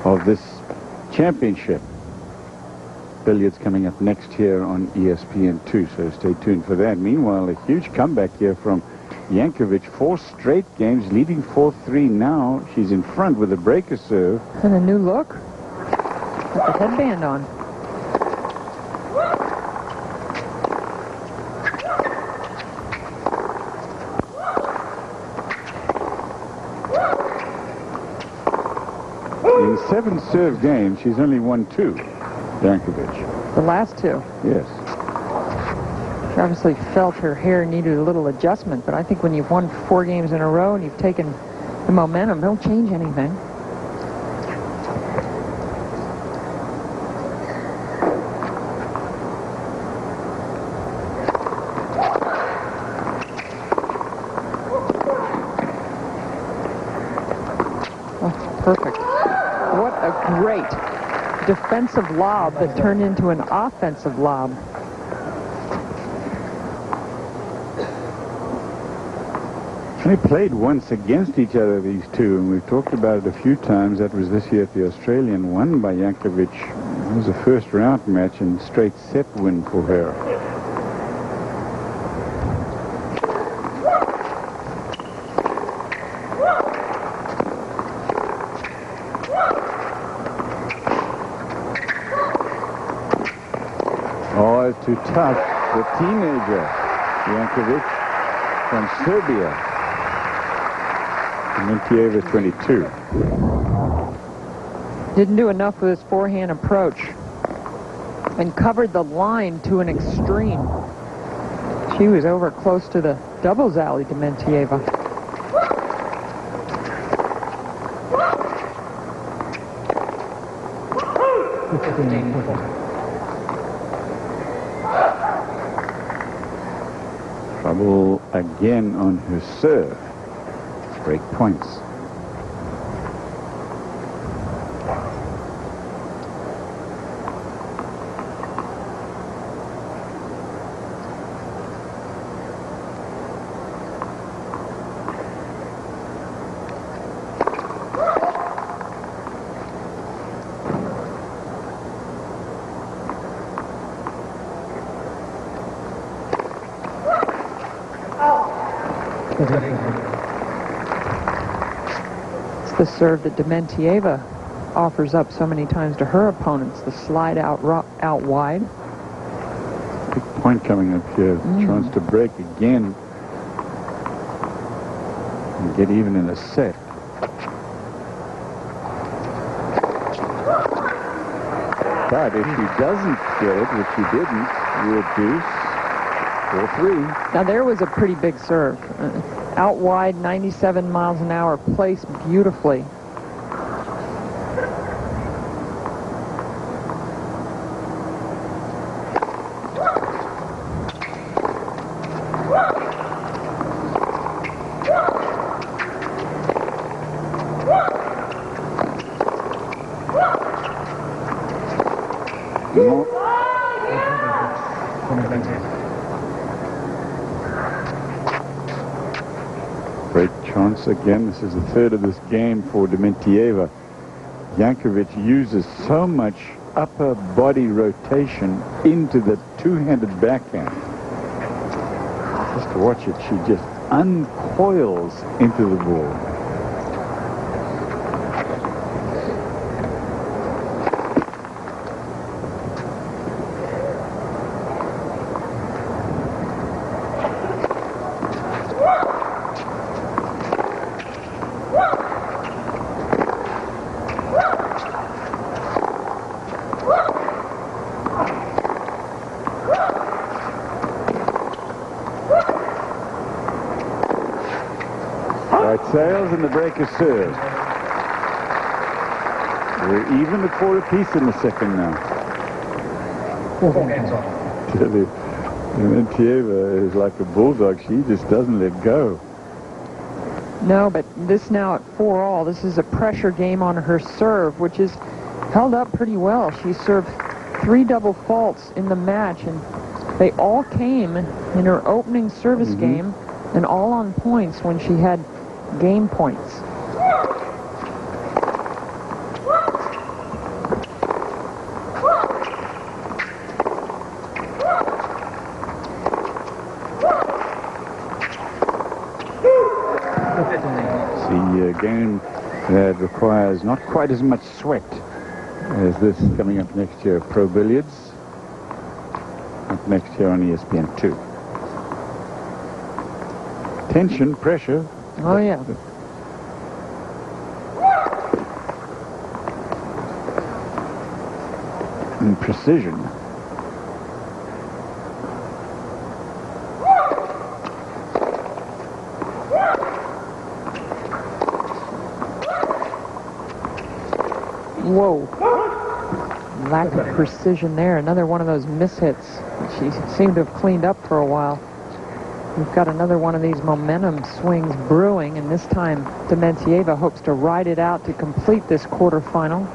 of this championship. Billiards coming up next here on ESPN2, so stay tuned for that. Meanwhile, a huge comeback here from Jankovic. 4 straight games, leading 4-3 now. She's in front with a breaker serve. And a new look. With the headband on. In 7 serve games, she's only won 2, Jankovic. The last 2. Yes. She obviously felt her hair needed a little adjustment, but I think when you've won 4 games in a row and you've taken the momentum, don't change anything. Oh, perfect. What a great defensive lob that turned into an offensive lob. They played once against each other, these two, and we've talked about it a few times. That was this year at the Australian, won by Jankovic. It was a first-round match and straight set win for her. Oh, it's too tough. The teenager, Jankovic, from Serbia. Dementieva 22. Didn't do enough with his forehand approach and covered the line to an extreme. She was over close to the doubles alley, Dementieva. Trouble again on her serve. Break points. It's the serve that Dementieva offers up so many times to her opponents, the slide out wide. Big point coming up here. Chance to break again and get even in a set. But if she doesn't get it, which she didn't, we'll deuce 4-3. Now there was a pretty big serve. Out wide, 97 miles an hour, placed beautifully. Great chance again. This is the third of this game for Dementieva. Jankovic uses so much upper body rotation into the two-handed backhand. Just watch it. She just uncoils into the ball. Sails and the break is served. We're even at 4 apiece in the second now. Dementieva is like a bulldog. She just doesn't let go. No, but this now at 4-all. This is a pressure game on her serve, which is held up pretty well. She served 3 double faults in the match, and they all came in her opening service game, and all on points when she had game points. See, a game that requires not quite as much sweat as this coming up next year. Pro Billiards up next year on ESPN2. Tension, pressure. Oh, yeah. And precision. Whoa. Lack of precision there. Another one of those mishits. She seemed to have cleaned up for a while. We've got another one of these momentum swings brewing, and this time Dementieva hopes to ride it out to complete this quarterfinal.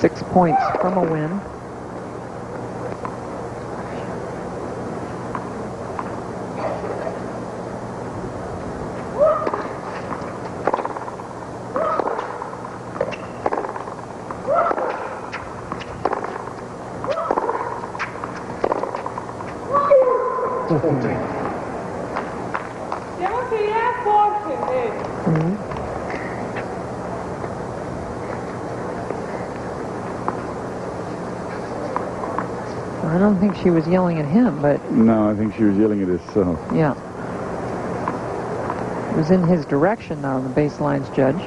6 points from a win. I don't think she was yelling at him, but... No, I think she was yelling at herself. Yeah. It was in his direction, though, the baseline's judge.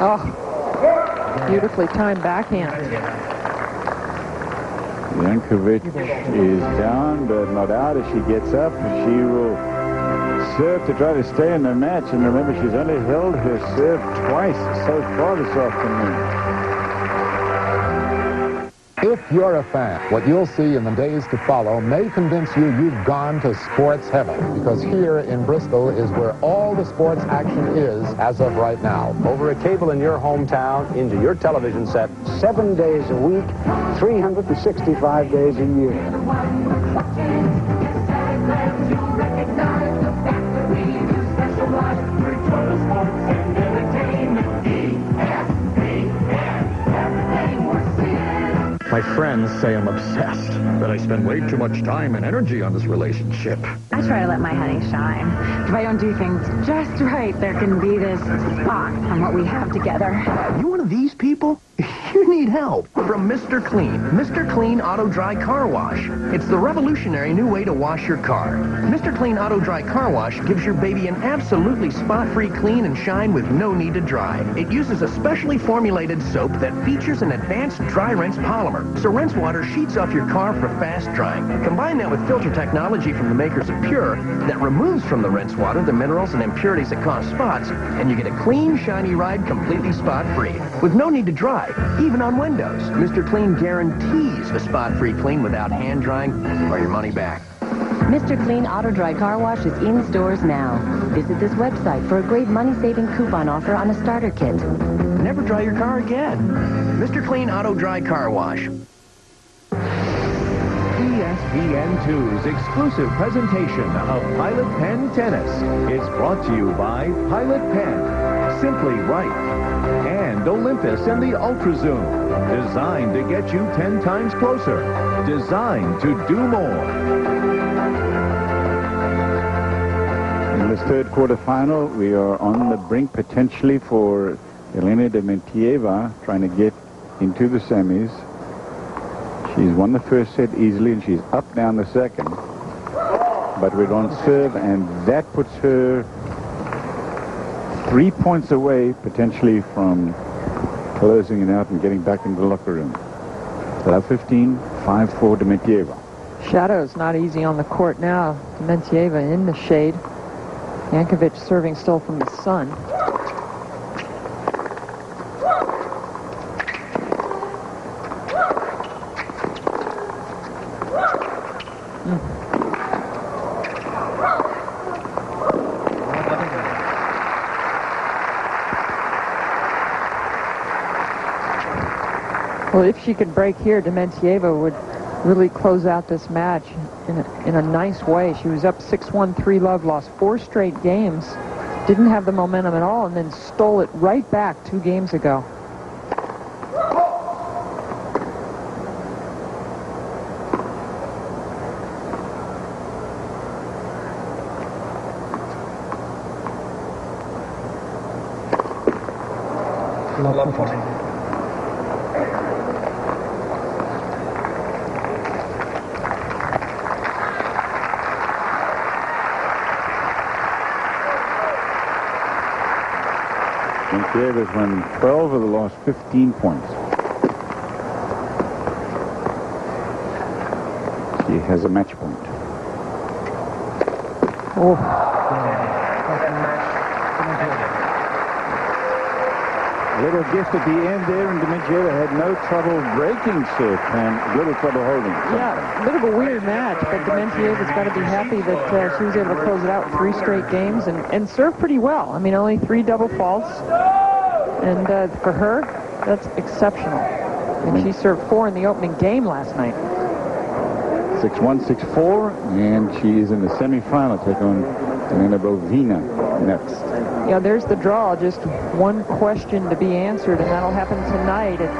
Oh, beautifully timed backhand. Jankovic is down, but not out. As she gets up, she will serve to try to stay in the match. And remember, she's only held her serve twice so far this afternoon. If you're a fan, what you'll see in the days to follow may convince you you've gone to sports heaven, because here in Bristol is where all the sports action is as of right now. Over a cable in your hometown, into your television set, 7 days a week, 365 days a year. My friends say I'm obsessed, that I spend way too much time and energy on this relationship. I try to let my honey shine. If I don't do things just right, there can be this spot on what we have together. You one of these people? You need help from Mr. Clean. Mr. Clean Auto Dry Car Wash. It's the revolutionary new way to wash your car. Mr. Clean Auto Dry Car Wash gives your baby an absolutely spot-free clean and shine with no need to dry. It uses a specially formulated soap that features an advanced dry rinse polymer, so rinse water sheets off your car for fast drying. Combine that with filter technology from the makers of Pure that removes from the rinse water the minerals and impurities that cause spots, and you get a clean, shiny ride completely spot-free with no need to dry, even on windows. Mr. Clean guarantees a spot-free clean without hand drying or your money back. Mr. Clean Auto Dry Car Wash is in stores now. Visit this website for a great money-saving coupon offer on a starter kit. Never dry your car again. Mr. Clean Auto Dry Car Wash. ESPN2's exclusive presentation of Pilot Pen Tennis is brought to you by Pilot Pen, Simply Right, and Olympus and the Ultra Zoom, designed to get you 10 times closer, designed to do more. In this third quarterfinal, we are on the brink potentially for Elena Dementieva trying to get into the semis. She's won the first set easily, and she's up down the second. But we're on serve, and that puts her 3 points away, potentially, from closing it out and getting back into the locker room. Love 15, 5-4 Dementieva. Shadow's not easy on the court now. Dementieva in the shade. Jankovic serving still from the sun. Well, if she could break here, Dementieva would really close out this match in a nice way. She was up 6-1, 3-love, lost 4 straight games, didn't have the momentum at all, and then stole it right back 2 games ago. Love 14. Dementieva won 12 of the last 15 points. She has a match point. Oh. A little gift at the end there, and Dementieva had no trouble breaking serve and little trouble holding. Yeah, a bit of a weird match, but Dementieva's got to be happy that she was able to close it out 3 straight games and serve pretty well. I mean, only 3 double faults, and for her, that's exceptional. And she served 4 in the opening game last night. 6-1, 6-4, and she is in the semifinal. Take on Elena Bovina next. Yeah, there's the draw. Just one question to be answered, and that'll happen tonight at